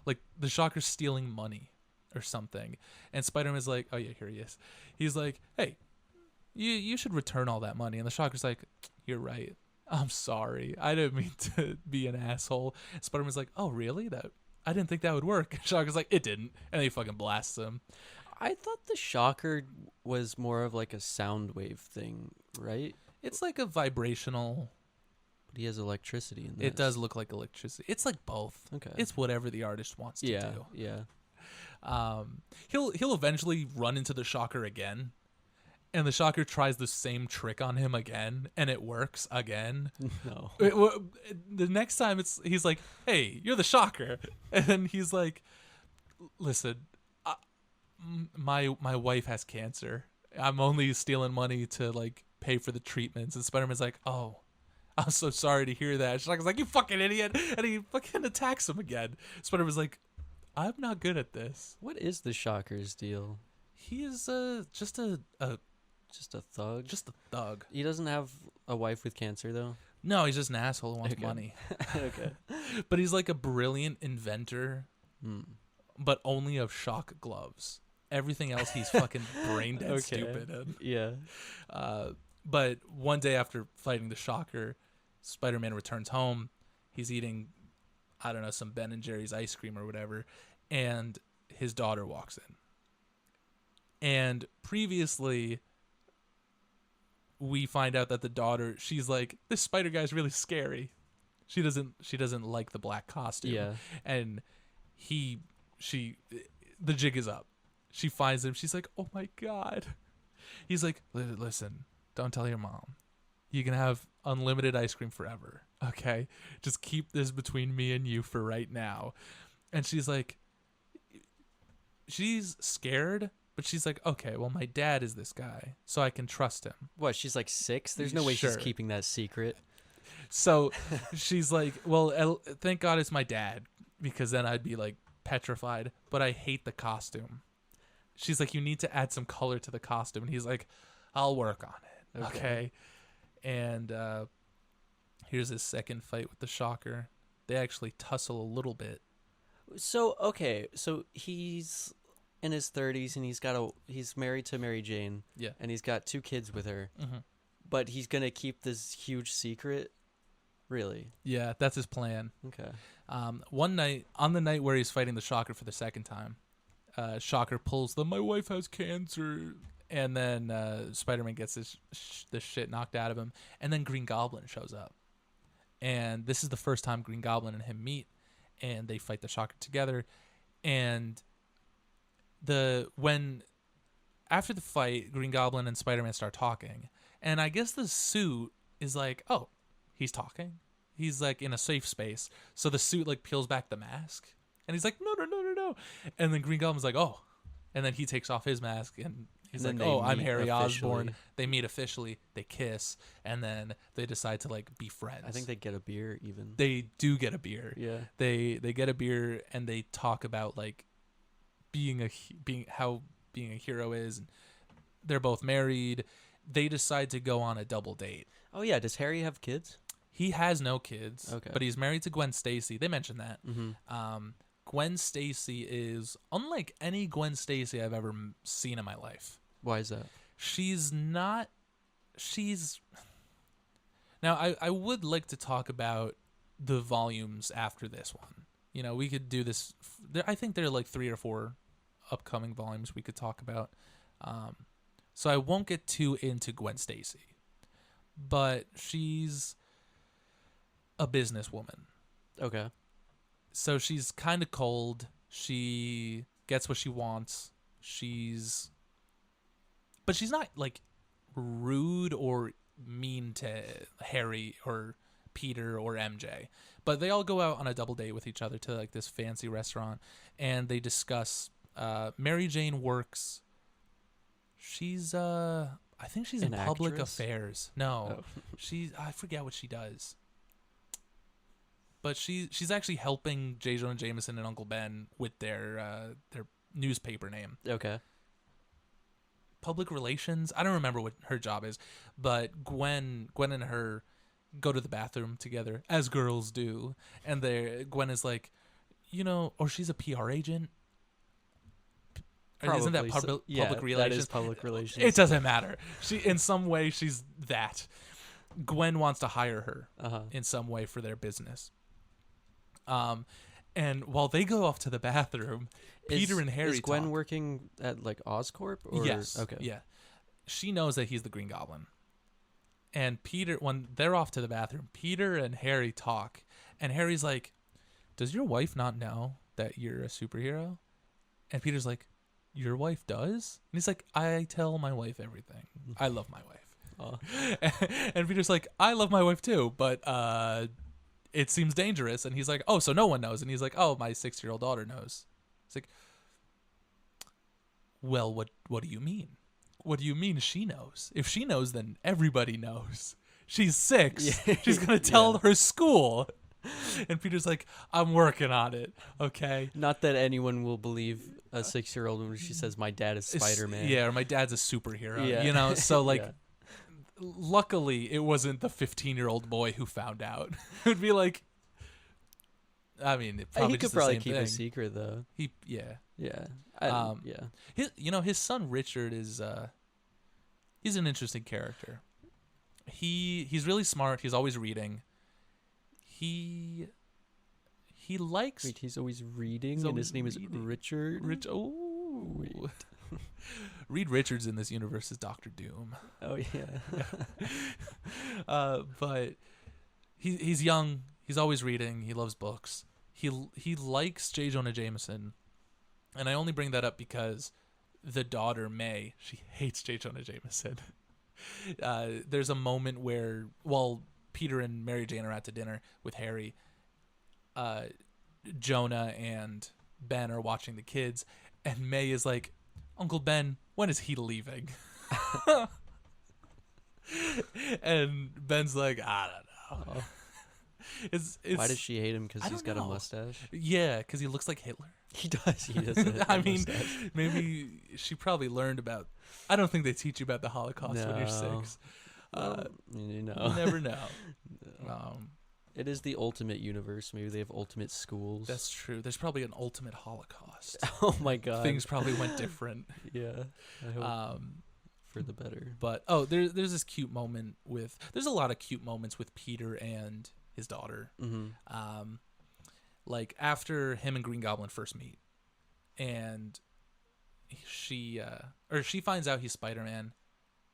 Like the Shocker's stealing money or something. And Spider-Man's like, oh yeah, here he is. He's like, hey, you should return all that money. And the Shocker's like, you're right. I'm sorry. I didn't mean to be an asshole. Spider-Man's like, oh really? I didn't think that would work. Shocker's like, it didn't. And then he fucking blasts him. I thought the Shocker was more of like a sound wave thing, right? It's like a vibrational. But he has electricity in this. It does look like electricity. It's like both. Okay. It's whatever the artist wants to do. Yeah. He'll eventually run into the Shocker again. And the Shocker tries the same trick on him again, and it works again. No. The next time he's like, hey, you're the Shocker. And then he's like, listen, my wife has cancer. I'm only stealing money to like pay for the treatments. And Spider-Man's like, oh, I'm so sorry to hear that. Shocker's like, you fucking idiot. And he fucking attacks him again. Spider-Man's like, I'm not good at this. What is the Shocker's deal? He is just a thug? Just a thug. He doesn't have a wife with cancer, though? No, he's just an asshole who wants Okay. money. Okay. But he's like a brilliant inventor, but only of shock gloves. Everything else he's fucking brain dead stupid in. Yeah. But one day after fighting the Shocker, Spider-Man returns home. He's eating, I don't know, some Ben and Jerry's ice cream or whatever, and his daughter walks in. And previously, we find out that the daughter, she's like, this spider guy's really scary. She doesn't like the black costume. Yeah. And the jig is up. She finds him. She's like, oh my God. He's like, listen, don't tell your mom. You can have unlimited ice cream forever. Okay? Just keep this between me and you for right now. And she's like, she's scared, but she's like, okay, well, my dad is this guy, so I can trust him. What, she's like 6? There's no way Sure. she's keeping that secret. So she's like, well, thank God it's my dad, because then I'd be like petrified, but I hate the costume. She's like, you need to add some color to the costume. And he's like, I'll work on it. Okay. And here's his second fight with the Shocker. They actually tussle a little bit. So, okay, so he's in his 30s and he's married to Mary Jane. Yeah. And he's got 2 kids with her. Mm-hmm. But he's going to keep this huge secret? Really? Yeah, that's his plan. Okay. One night, on the night where he's fighting the Shocker for the second time, Shocker pulls my wife has cancer, and then Spider-Man gets this shit knocked out of him, and then Green Goblin shows up. And this is the first time Green Goblin and him meet, and they fight the Shocker together. And after the fight, Green Goblin and Spider-Man start talking, and I guess the suit is like, oh, he's talking. He's like in a safe space. So the suit like peels back the mask. And he's like, no. And then Green Goblin's like, oh. And then he takes off his mask and he's like, oh, I'm Harry Osborn. They meet officially. They kiss. And then they decide to like be friends. I think they get a beer even. They do get a beer. Yeah. They get a beer and they talk about like how being a hero is. And they're both married. They decide to go on a double date. Oh yeah, does Harry have kids? He has no kids, okay, but he's married to Gwen Stacy. They mentioned that. Mm-hmm. Gwen Stacy is unlike any Gwen Stacy I've ever seen in my life. Why is that? Now, I would like to talk about the volumes after this one. You know, we could do this. I think there are like 3 or 4 upcoming volumes we could talk about. So I won't get too into Gwen Stacy, but she's a businesswoman. Okay. So she's kind of cold. She gets what she wants. But she's not like rude or mean to Harry or Peter or MJ. But they all go out on a double date with each other to like this fancy restaurant, and they discuss. Mary Jane works. She's I think she's in public affairs. No, I forget what she does. But she's actually helping J. Jonah Jameson and Uncle Ben with their newspaper name. Okay. Public relations. I don't remember what her job is, but Gwen and her go to the bathroom together, as girls do, and Gwen is like, or she's a PR agent. Probably. Isn't that public relations? That is public relations. It doesn't matter. In some way, she's that. Gwen wants to hire her in some way for their business. And while they go off to the bathroom, Peter and Harry is Gwen talk. working at like Oscorp? Or? Yes. Okay. Yeah. She knows that he's the Green Goblin. And Peter, when they're off to the bathroom, Peter and Harry talk. And Harry's like, does your wife not know that you're a superhero? And Peter's like, your wife does? And he's like, I tell my wife everything. I love my wife. And Peter's like, I love my wife too, but it seems dangerous. And he's like, oh, so no one knows. And he's like, oh, my 6-year-old daughter knows. It's like, well, what do you mean? What do you mean she knows? If she knows, then everybody knows. She's 6. Yeah. She's going to tell her school. And Peter's like, I'm working on it, okay? Not that anyone will believe a 6-year-old when she says my dad is Spider-Man. Yeah, or my dad's a superhero, So, like, luckily, it wasn't the 15-year-old boy who found out. It would be like, I mean, it probably he could probably keep a secret, though. Yeah. His son Richard is he's an interesting character. He's really smart. He's always reading. He likes. Wait, he's always reading, and his name is Richard. Reed Richards in this universe is Doctor Doom. Oh yeah. But he's young. He's always reading. He loves books. He likes J. Jonah Jameson, and I only bring that up because the daughter May, she hates J. Jonah Jameson. There's a moment where while Peter and Mary Jane are out to dinner with Harry, Jonah and Ben are watching the kids, and May is like, "Uncle Ben, when is he leaving?" And Ben's like, "I don't know." Oh. It's Why does she hate him? Because I he's don't got a know. mustache. Yeah, because he looks like Hitler. He does. He does. I mean, maybe she probably learned about. I don't think they teach you about the Holocaust when you're 6. Well, you You know. never know. No. It is the ultimate universe. Maybe they have ultimate schools. That's true. There's probably an ultimate Holocaust. Oh my god. Things probably went different. Yeah. I hope for the better. But there's this cute moment with. There's a lot of cute moments with Peter and his daughter. Mm-hmm. Like after him and Green Goblin first meet, and she finds out he's Spider-Man,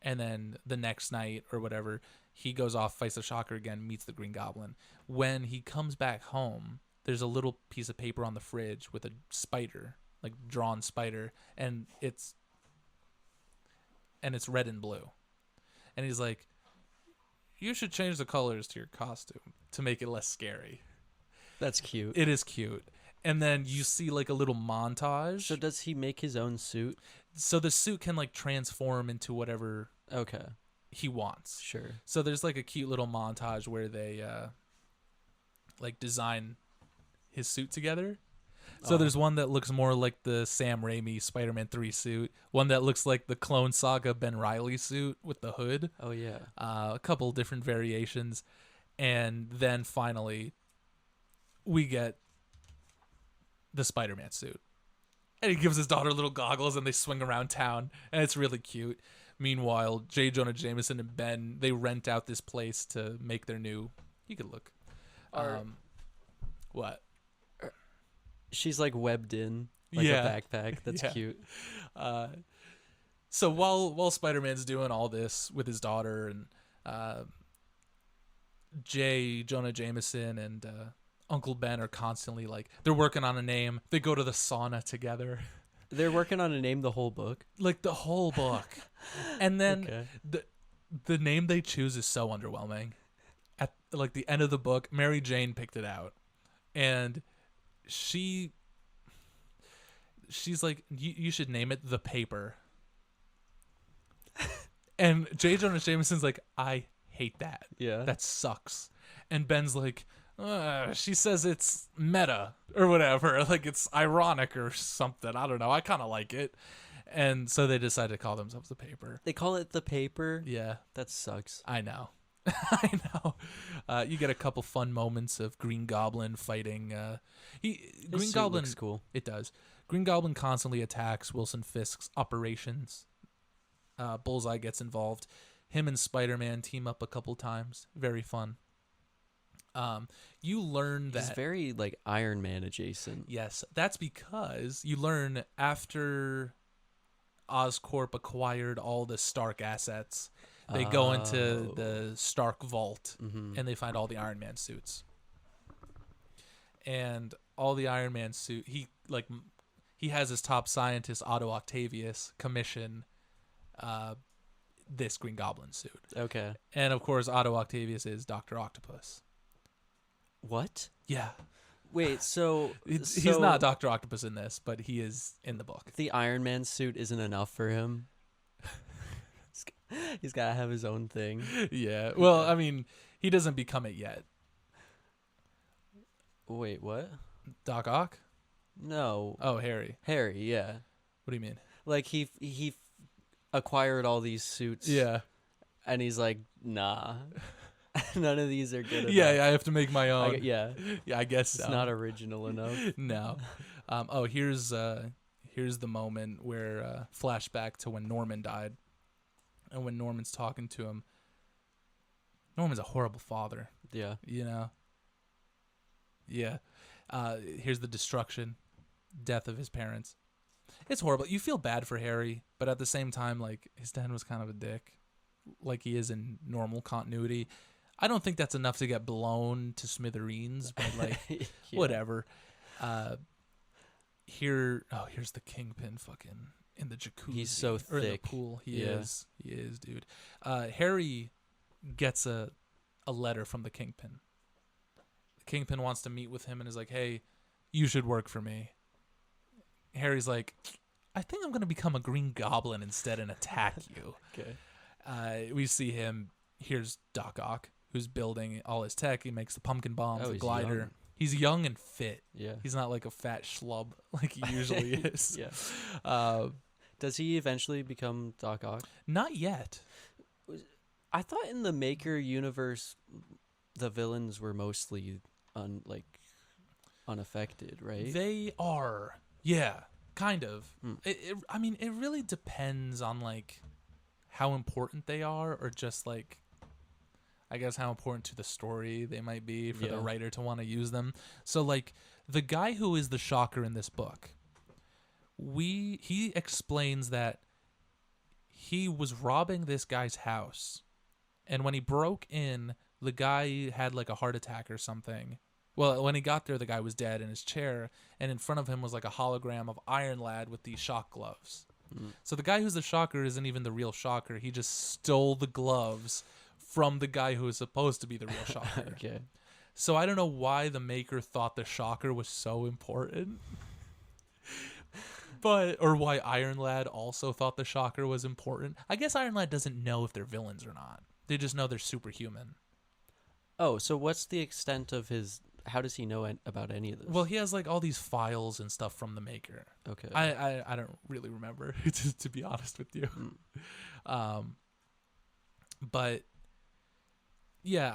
and then the next night or whatever, he goes off, fights the Shocker again, meets the Green Goblin. When he comes back home, there's a little piece of paper on the fridge with a spider, like drawn spider, and it's red and blue. And he's like, "You should change the colors to your costume to make it less scary." That's cute. It is cute. And then you see like a little montage. So does he make his own suit? So the suit can like transform into whatever Okay. he wants. Sure. So there's like a cute little montage where they like design his suit together. So there's one that looks more like the Sam Raimi Spider-Man 3 suit, one that looks like the Clone Saga Ben Reilly suit with the hood. Oh yeah. A couple different variations, and then finally we get the Spider-Man suit. And he gives his daughter little goggles and they swing around town, and it's really cute. Meanwhile, J. Jonah Jameson and Ben, they rent out this place to make their new. You could look. What? She's like webbed in like a backpack. That's cute. So while Spider-Man's doing all this with his daughter, and J. Jonah Jameson and Uncle Ben are constantly like, they're working on a name. They go to the sauna together. They're working on a name the whole book. Like the whole book. And then Okay. the name they choose is so underwhelming. At like the end of the book, Mary Jane picked it out. And she's like, you should name it The Paper. And J. Jonah Jameson's like, I hate that. Yeah. That sucks. And Ben's like, she says it's meta or whatever. Like it's ironic or something. I don't know. I kind of like it. And so they decide to call themselves The Paper. They call it The Paper. Yeah. That sucks. I know. I know. You get a couple fun moments of Green Goblin fighting. Green Goblin looks cool. It does. Green Goblin constantly attacks Wilson Fisk's operations. Bullseye gets involved. Him and Spider-Man team up a couple times. Very fun. You learn that He's very like Iron Man adjacent. yes, that's because you learn after Oscorp acquired all the Stark assets. They go into the Stark vault, and they find all the Iron Man suits. And all the Iron Man suit, he has his top scientist Otto Octavius commission this Green Goblin suit. Okay. And of course, Otto Octavius is Dr. Octopus. What? Yeah. Wait, so He's not Dr. Octopus in this, but he is in the book. the Iron Man suit isn't enough for him. He's got to have his own thing. Yeah. Well, I mean, he doesn't become it yet. Wait, what? Doc Ock? No. Oh, Harry. Harry, yeah. What do you mean? Like he acquired all these suits. Yeah. And he's like, nah. None of these are good enough. Yeah, I have to make my own. Yeah. Yeah, I guess It's so. not original enough. No. Here's the moment where flashback to when Norman died. And when Norman's talking to him, Norman's a horrible father, Yeah. you know? Yeah. Here's the destruction, death of his parents. It's horrible. You feel bad for Harry, but at the same time, like, his dad was kind of a dick, like he is in normal continuity. I don't think that's enough to get blown to smithereens, but like, Yeah. whatever. Here's the Kingpin fucking in the jacuzzi. He's so or in the thick. pool. He Yeah. is, dude. Harry gets a letter from the Kingpin. The Kingpin wants to meet with him and is like, hey, you should work for me. Harry's like, I think I'm going to become a Green Goblin instead and attack you. Okay. We see him. Here's Doc Ock, who's building all his tech. He makes the pumpkin bombs, the he's glider. young. He's young and fit. Yeah. He's not like a fat schlub like he usually is. Yeah. Does he eventually become Doc Ock? Not yet. I thought in the Maker universe, the villains were mostly unaffected, right? They are. Yeah, kind of. Mm. I mean, it really depends on like how important they are, or just like, I guess, how important to the story they might be for the writer to want to use them. So like the guy who is the Shocker in this book, he explains that he was robbing this guy's house, and when he broke in, the guy had like a heart attack or something. Well, when he got there, the guy was dead in his chair, and in front of him was like a hologram of Iron Lad with these shock gloves. Mm. So the guy who's the Shocker isn't even the real Shocker. He just stole the gloves from the guy who is supposed to be the real Shocker. Okay. So I don't know why the Maker thought the Shocker was so important. Or why Iron Lad also thought the Shocker was important. I guess Iron Lad doesn't know if they're villains or not. They just know they're superhuman. Oh, so what's the extent of his... How does he know about any of this? Well, he has like all these files and stuff from the Maker. Okay. I don't really remember, to be honest with you. But yeah,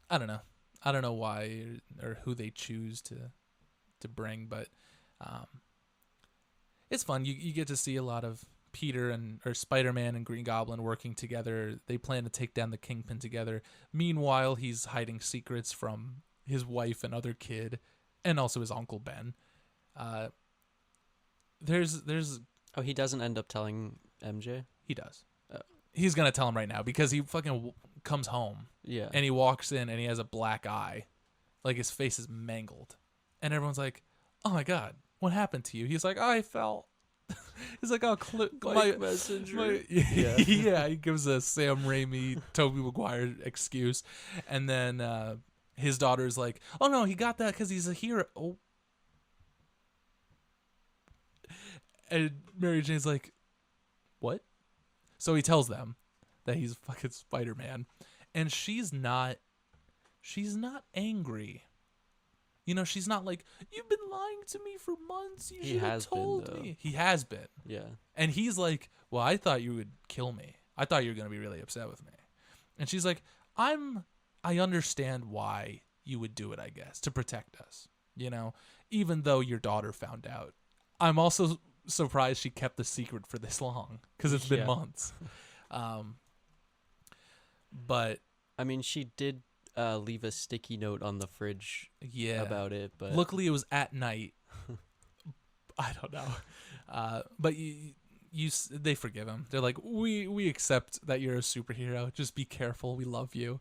I don't know. I don't know why or who they choose to bring, but it's fun. You get to see a lot of Peter or Spider-Man and Green Goblin working together. They plan to take down the Kingpin together. Meanwhile, he's hiding secrets from his wife and other kid, and also his Uncle Ben. There's Oh, he doesn't end up telling MJ? he does. Oh. He's gonna tell him right now because he fucking comes home Yeah. and he walks in and he has a black eye, like his face is mangled, and everyone's like, "Oh my god, what happened to you?" He's like, "I fell." He's like, "Oh, Like messenger. yeah." Yeah, he gives a Sam Raimi, Tobey Maguire excuse, and then his daughter's like, "Oh no, he got that because he's a hero." Oh. And Mary Jane's like, "What?" So he tells them that he's fucking Spider-Man, and she's not angry. You know, she's not like, "You've been lying to me for months. You should have told me." He has been. Yeah. And he's like, "Well, I thought you would kill me. I thought you were going to be really upset with me." And she's like, I understand why you would do it, I guess, to protect us, you know, even though your daughter found out. I'm also surprised she kept the secret for this long because it's been months. But I mean, she did leave a sticky note on the fridge about it, but luckily it was at night. I don't know. But they forgive him. They're like, we accept that you're a superhero. Just be careful. We love you.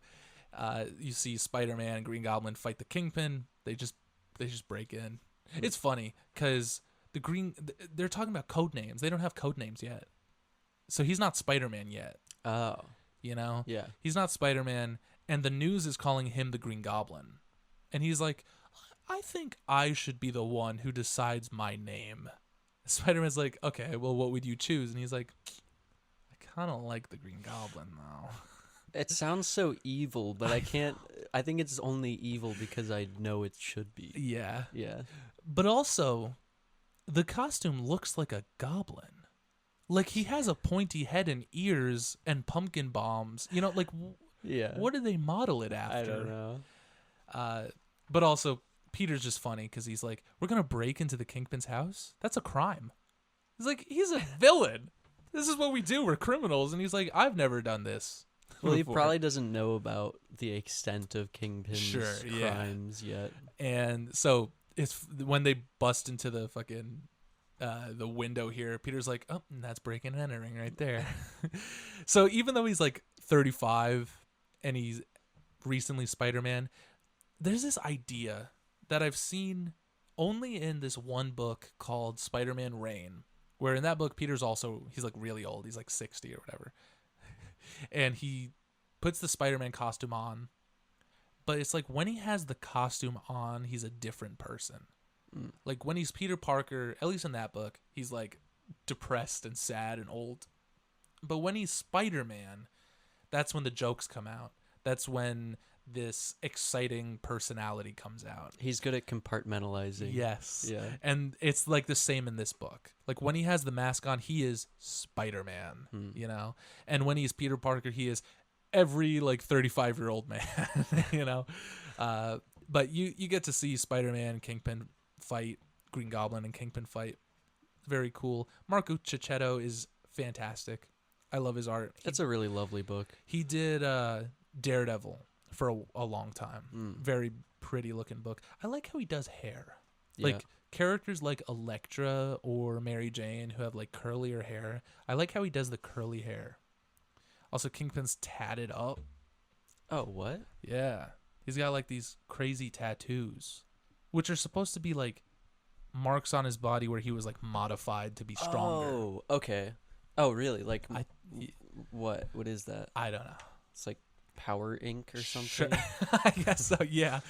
You see Spider-Man and Green Goblin fight the Kingpin. They just break in. It's funny because they're talking about code names. They don't have code names yet. So he's not Spider-Man yet. Oh. You know? Yeah. He's not Spider-Man, and the news is calling him the Green Goblin. And he's like, I think I should be the one who decides my name. Spider-Man's like, okay, well, what would you choose? And he's like, I kind of like the Green Goblin, though. It sounds so evil, but I can't... I think it's only evil because I know it should be. Yeah. Yeah. But also, the costume looks like a goblin. Like, he has a pointy head and ears and pumpkin bombs. You know, like, what do they model it after? I don't know. But also, Peter's just funny because he's like, we're going to break into the Kingpin's house? That's a crime. He's like, he's a villain. This is what we do. We're criminals. And he's like, I've never done this. Well, he probably doesn't know about the extent of Kingpin's crimes yet. And so it's when they bust into the fucking the window here. Peter's like, oh, that's breaking and entering right there. So even though he's like 35 and he's recently Spider-Man, there's this idea that I've seen only in this one book called Spider-Man Reign, where in that book Peter's also, he's like really old, he's like 60 or whatever, and he puts the Spider-Man costume on, but it's like when he has the costume on, he's a different person. Like when he's Peter Parker, at least in that book, he's like depressed and sad and old. But when he's Spider-Man, that's when the jokes come out. That's when this exciting personality comes out. He's good at compartmentalizing. Yes. Yeah. And it's like the same in this book. Like when he has the mask on, he is Spider-Man, you know? And when he's Peter Parker, he is every like 35-year-old man, you know? But you get to see Spider-Man, Kingpin fight, Green Goblin and Kingpin fight. Very cool. Marco Cicchetto is fantastic. I love his art. That's a really lovely book. He did Daredevil for a long time. Very pretty looking book. I like how he does hair. Yeah. Like characters like Elektra or Mary Jane who have like curlier hair. I like how he does the curly hair. Also, Kingpin's tatted up. Oh, what? Yeah. He's got like these crazy tattoos, which are supposed to be like marks on his body where he was like modified to be stronger. Oh, okay. Oh, really? Like, what? What is that? I don't know. It's like power ink or something? Sure. I guess so, yeah.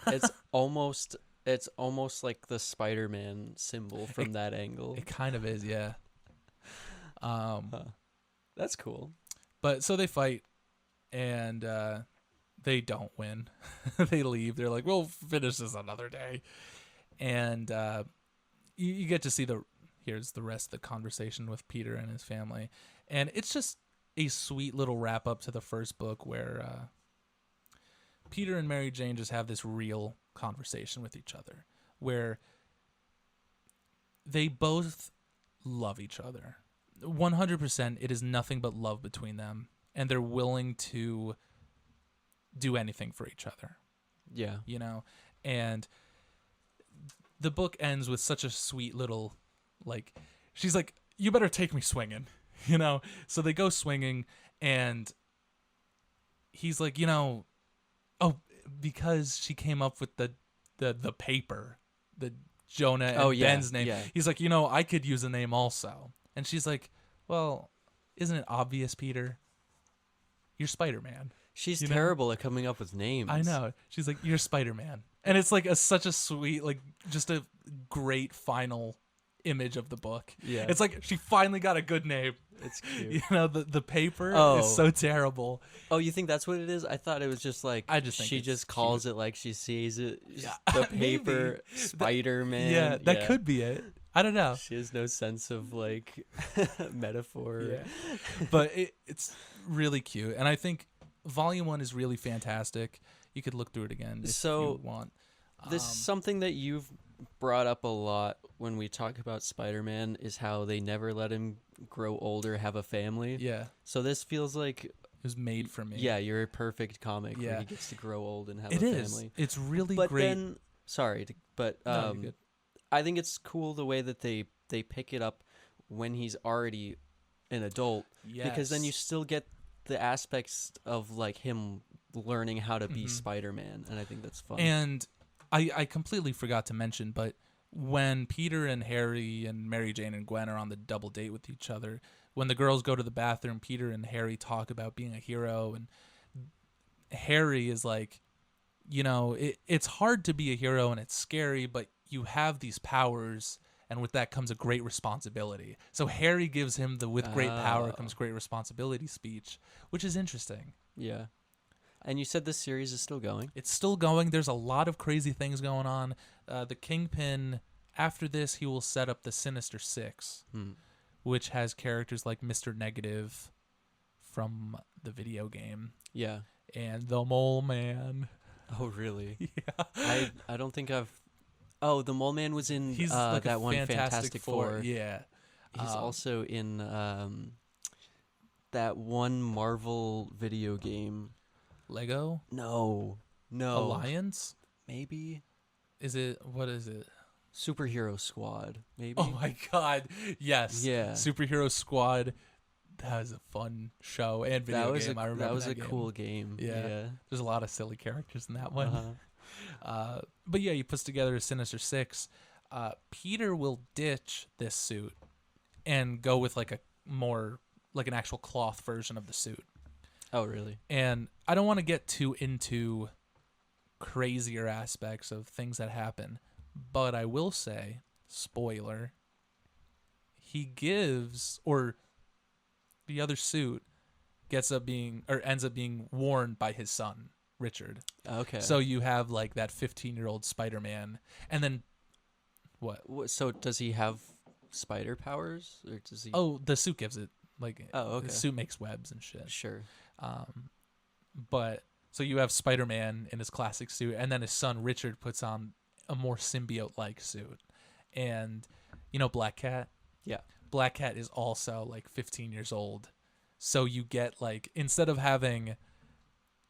It's almost like the Spider-Man symbol from that angle. It kind of is, yeah. That's cool. But so they fight, and they don't win. They leave. They're like, we'll finish this another day. And you get to see here's the rest of the conversation with Peter and his family. And it's just a sweet little wrap up to the first book where Peter and Mary Jane just have this real conversation with each other where they both love each other. 100%, it is nothing but love between them. And they're willing to do anything for each other. Yeah. You know? And the book ends with such a sweet little, like, she's like, you better take me swinging, you know? So they go swinging, and he's like, you know, oh, because she came up with the paper, the Jonah and Ben's name. Yeah. He's like, you know, I could use a name also. And she's like, well, isn't it obvious, Peter? You're Spider-Man. She's terrible at coming up with names. I know. She's like, you're Spider-Man. And it's like such a sweet, like, just a great final image of the book. Yeah. It's like she finally got a good name. It's cute. You know, the paper is so terrible. Oh, you think that's what it is? I thought it was just like I just think she just calls it like she sees it. Yeah. The paper, Spider-Man. Yeah, that could be it. I don't know. She has no sense of like metaphor. Yeah. But it's really cute. And I think Volume 1 is really fantastic. You could look through it again if you want. This is something that you've brought up a lot when we talk about Spider-Man is how they never let him grow older, have a family. Yeah. So this feels like it was made for me. Yeah, you're a perfect comic where he gets to grow old and have a family. It's really but great. Then, but No, you're good. I think it's cool the way that they pick it up when he's already an adult. Yes. Because then you still get the aspects of like him learning how to be Spider-Man, and I think that's fun. And I completely forgot to mention, but when Peter and Harry and Mary Jane and Gwen are on the double date with each other, when the girls go to the bathroom, Peter and Harry talk about being a hero, and Harry is like, you know, it's hard to be a hero and it's scary, but you have these powers, and with that comes a great responsibility. So Harry gives him the with great power comes great responsibility speech, which is interesting. Yeah. And you said this series is still going? It's still going. There's a lot of crazy things going on. The Kingpin, after this, he will set up the Sinister Six, which has characters like Mr. Negative from the video game. Yeah. And the Mole Man. Oh, really? Yeah. I don't think I've... Oh, the Mole Man was in He's like that one Fantastic Four. Yeah. He's also in that one Marvel video game. Lego? No. Alliance? Maybe. What is it? Superhero Squad, maybe. Oh my god, yes. Yeah. Superhero Squad. That was a fun show and video game. I remember that was a game. cool game. Yeah. There's a lot of silly characters in that one. Uh-huh. But yeah, he puts together a Sinister Six. Peter will ditch this suit and go with like a more like an actual cloth version of the suit. Oh, really? And I don't want to get too into crazier aspects of things that happen, but I will say, spoiler, he gives, or the other suit ends up being worn by his son, Richard. Okay. So you have like that 15-year-old Spider-Man, and then what? So does he have spider powers, or does he? Oh, the suit gives it. Like, okay. The suit makes webs and shit. Sure. But so you have Spider-Man in his classic suit, and then his son Richard puts on a more symbiote-like suit, and Black Cat. Yeah. Black Cat is also like 15 years old, so you get like, instead of having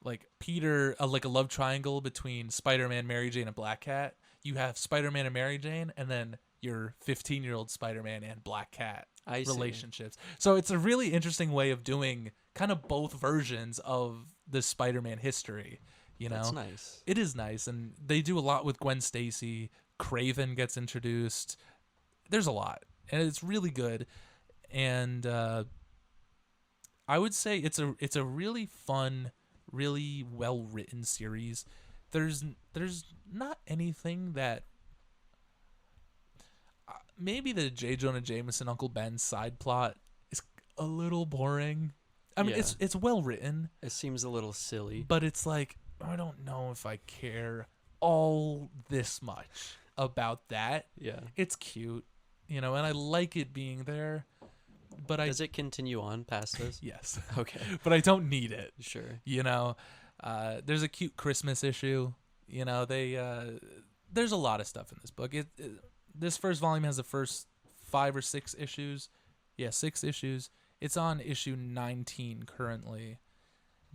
like Peter, like a love triangle between Spider-Man, Mary Jane, and Black Cat, you have Spider-Man and Mary Jane, and then your 15-year-old Spider-Man and Black Cat relationships. So it's a really interesting way of doing kind of both versions of the Spider-Man history. That's nice. It is nice, and they do a lot with Gwen Stacy. Craven gets introduced. There's a lot, and it's really good. And I would say it's a really fun, really well written series. There's not anything that maybe the J. Jonah Jameson Uncle Ben side plot is a little boring. I mean, it's well written. It seems a little silly, but it's like, I don't know if I care all this much about that. Yeah, it's cute, and I like it being there. But does it continue on past this? Yes. Okay. But I don't need it. Sure. There's a cute Christmas issue. There's a lot of stuff in this book. This first volume has the first 5 or 6 issues. Yeah, 6 issues. It's on issue 19 currently.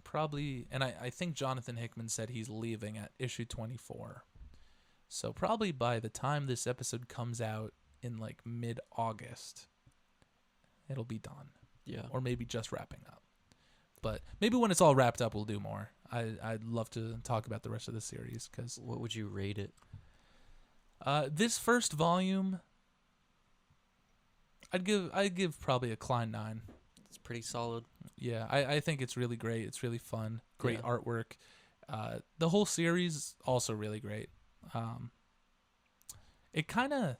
Probably, and I think Jonathan Hickman said he's leaving at issue 24. So probably by the time this episode comes out in like mid-August, it'll be done. Yeah. Or maybe just wrapping up. But maybe when it's all wrapped up, we'll do more. I'd love to talk about the rest of the series. Cause what would you rate it? This first volume, I'd give probably a Klein 9. It's pretty solid. Yeah, I think it's really great. It's really fun. Great artwork. The whole series also really great. It kind of,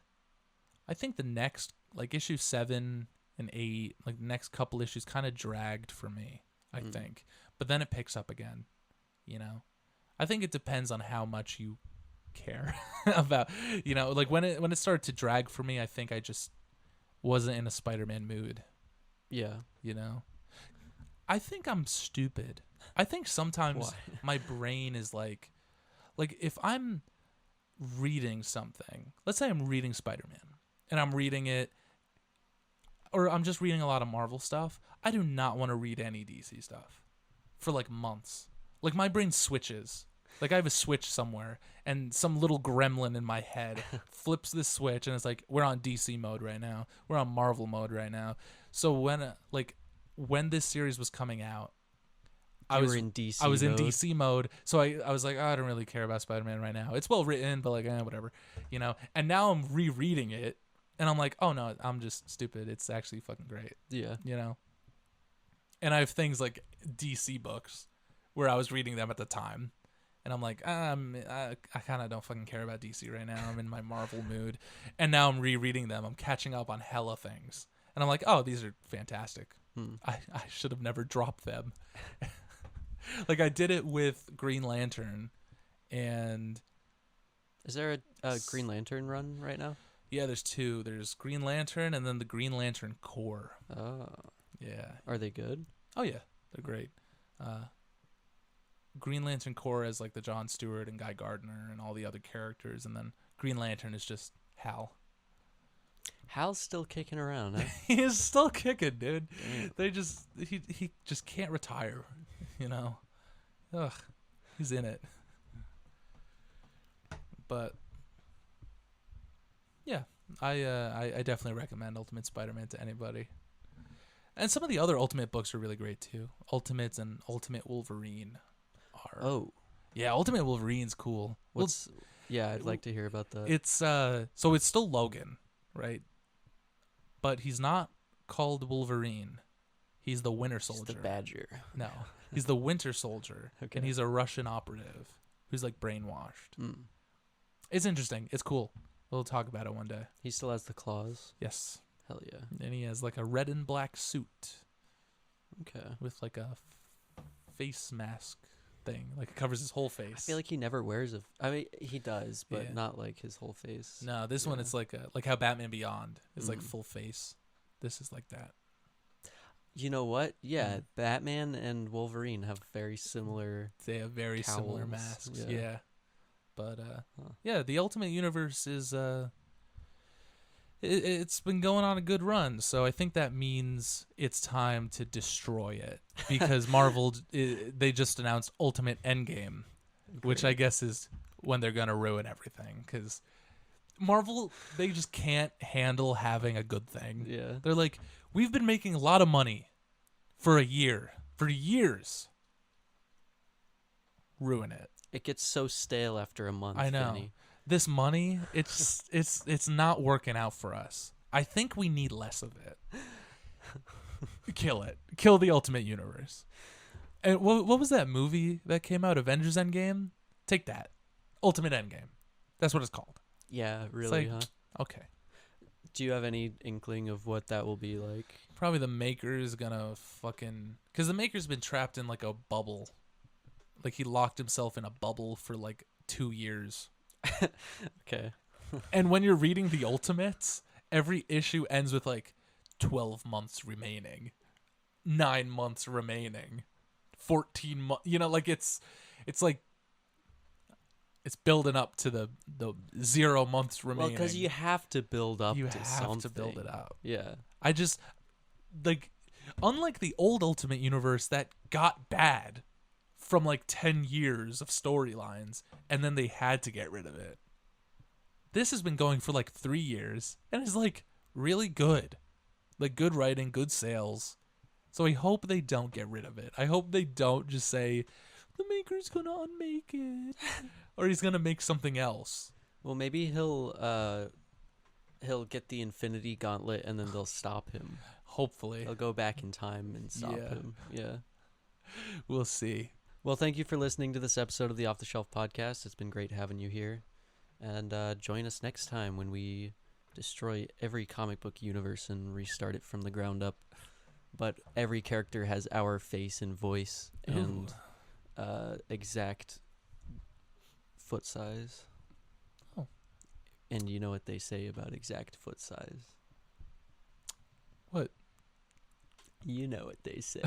I think the next, like issue 7 and 8, like the next couple issues kind of dragged for me, I think. But then it picks up again, I think it depends on how much you care about, like when it started to drag for me, I think I just wasn't in a Spider-Man mood. Yeah. I think I'm stupid. I think sometimes my brain is like if I'm reading something, let's say I'm reading Spider-Man and I'm reading it, or I'm just reading a lot of Marvel stuff, I do not want to read any DC stuff for like months. Like my brain switches. Like I have a switch somewhere and some little gremlin in my head flips this switch and it's like, we're on DC mode right now. We're on Marvel mode right now. So when this series was coming out, I was in DC mode. So I was like, I don't really care about Spider-Man right now. It's well written, but like, whatever, And now I'm rereading it and I'm like, oh no, I'm just stupid. It's actually fucking great. Yeah. And I have things like DC books where I was reading them at the time. And I'm like, I kind of don't fucking care about DC right now. I'm in my Marvel mood. And now I'm rereading them. I'm catching up on hella things. And I'm like, oh, these are fantastic. I should have never dropped them. Like I did it with Green Lantern. And is there a Green Lantern run right now? Yeah, there's 2. There's Green Lantern and then the Green Lantern Corps. Oh. Yeah. Are they good? Oh, yeah. They're great. Green Lantern Corps is like the Jon Stewart and Guy Gardner and all the other characters, and then Green Lantern is just Hal. Hal's still kicking around, huh? He is still kicking, dude. They just he just can't retire, Ugh, he's in it. But Yeah, I definitely recommend Ultimate Spider-Man to anybody. And some of the other Ultimate books are really great too. Ultimates and Ultimate Wolverine are. Oh, Yeah, Ultimate Wolverine's cool. what's? Yeah, I'd like to hear about that. It's so it's still Logan, right? But he's not called Wolverine. He's the Winter Soldier. He's the Badger. No, he's the Winter Soldier, Okay. and he's a Russian operative who's like brainwashed. Mm. It's interesting. It's cool. We'll talk about it one day. He still has the claws. Yes, Hell yeah. and he has like a red and black suit Okay. with like a face mask thing. Like it covers his whole face. I feel like he never wears a. I mean, he does, but Yeah. not like his whole face. No, this one Yeah. it's like how Batman Beyond is like Mm. full face. This is like that. You know what? Yeah, Mm. Batman and Wolverine have very similar. They have very similar Cowls, masks. yeah. Yeah. But Huh. yeah, the Ultimate Universe is it's been going on a good run, so I think that means it's time to destroy it because Marvel they just announced Ultimate Endgame, which I guess is when they're going to ruin everything cuz Marvel they just can't handle having a good thing. Yeah. They're like, "We've been making a lot of money for a year, for years. Ruin it." It gets so stale after a month. I know. Danny. This money, it's not working out for us. I think we need less of it. Kill it. Kill the Ultimate Universe. And what was that movie that came out? Avengers Endgame? Take that. Ultimate Endgame. That's what it's called. Yeah, really, like- huh? Okay. Do you have any inkling of what that will be like? Probably the maker's gonna fucking... Because the maker's been trapped in like a bubble. Like he locked himself in a bubble for like 2 years. Okay. And when you're reading the Ultimates, every issue ends with like 12 months remaining, 9 months remaining, 14 months. You know, like it's like it's building up to the 0 months Well, remaining. because you have to build up You to have something. to build it up. Yeah. I just like unlike the old Ultimate Universe that got bad from like 10 years of storylines and then they had to get rid of it. This has been going for like 3 years and it's like really good. Like good writing, good sales. So I hope they don't get rid of it. I hope they don't just say the maker's going to unmake it or he's going to make something else. Well, maybe he'll get the Infinity Gauntlet and then they'll stop him. Hopefully. They'll go back in time and stop Yeah. him. Yeah. We'll see. Well, thank you for listening to this episode of the Off the Shelf podcast. It's been great having you here. And join us next time when we destroy every comic book universe and restart it from the ground up. But every character has our face and voice and exact foot size. Oh. And you know what they say about exact foot size. What? You know what they say.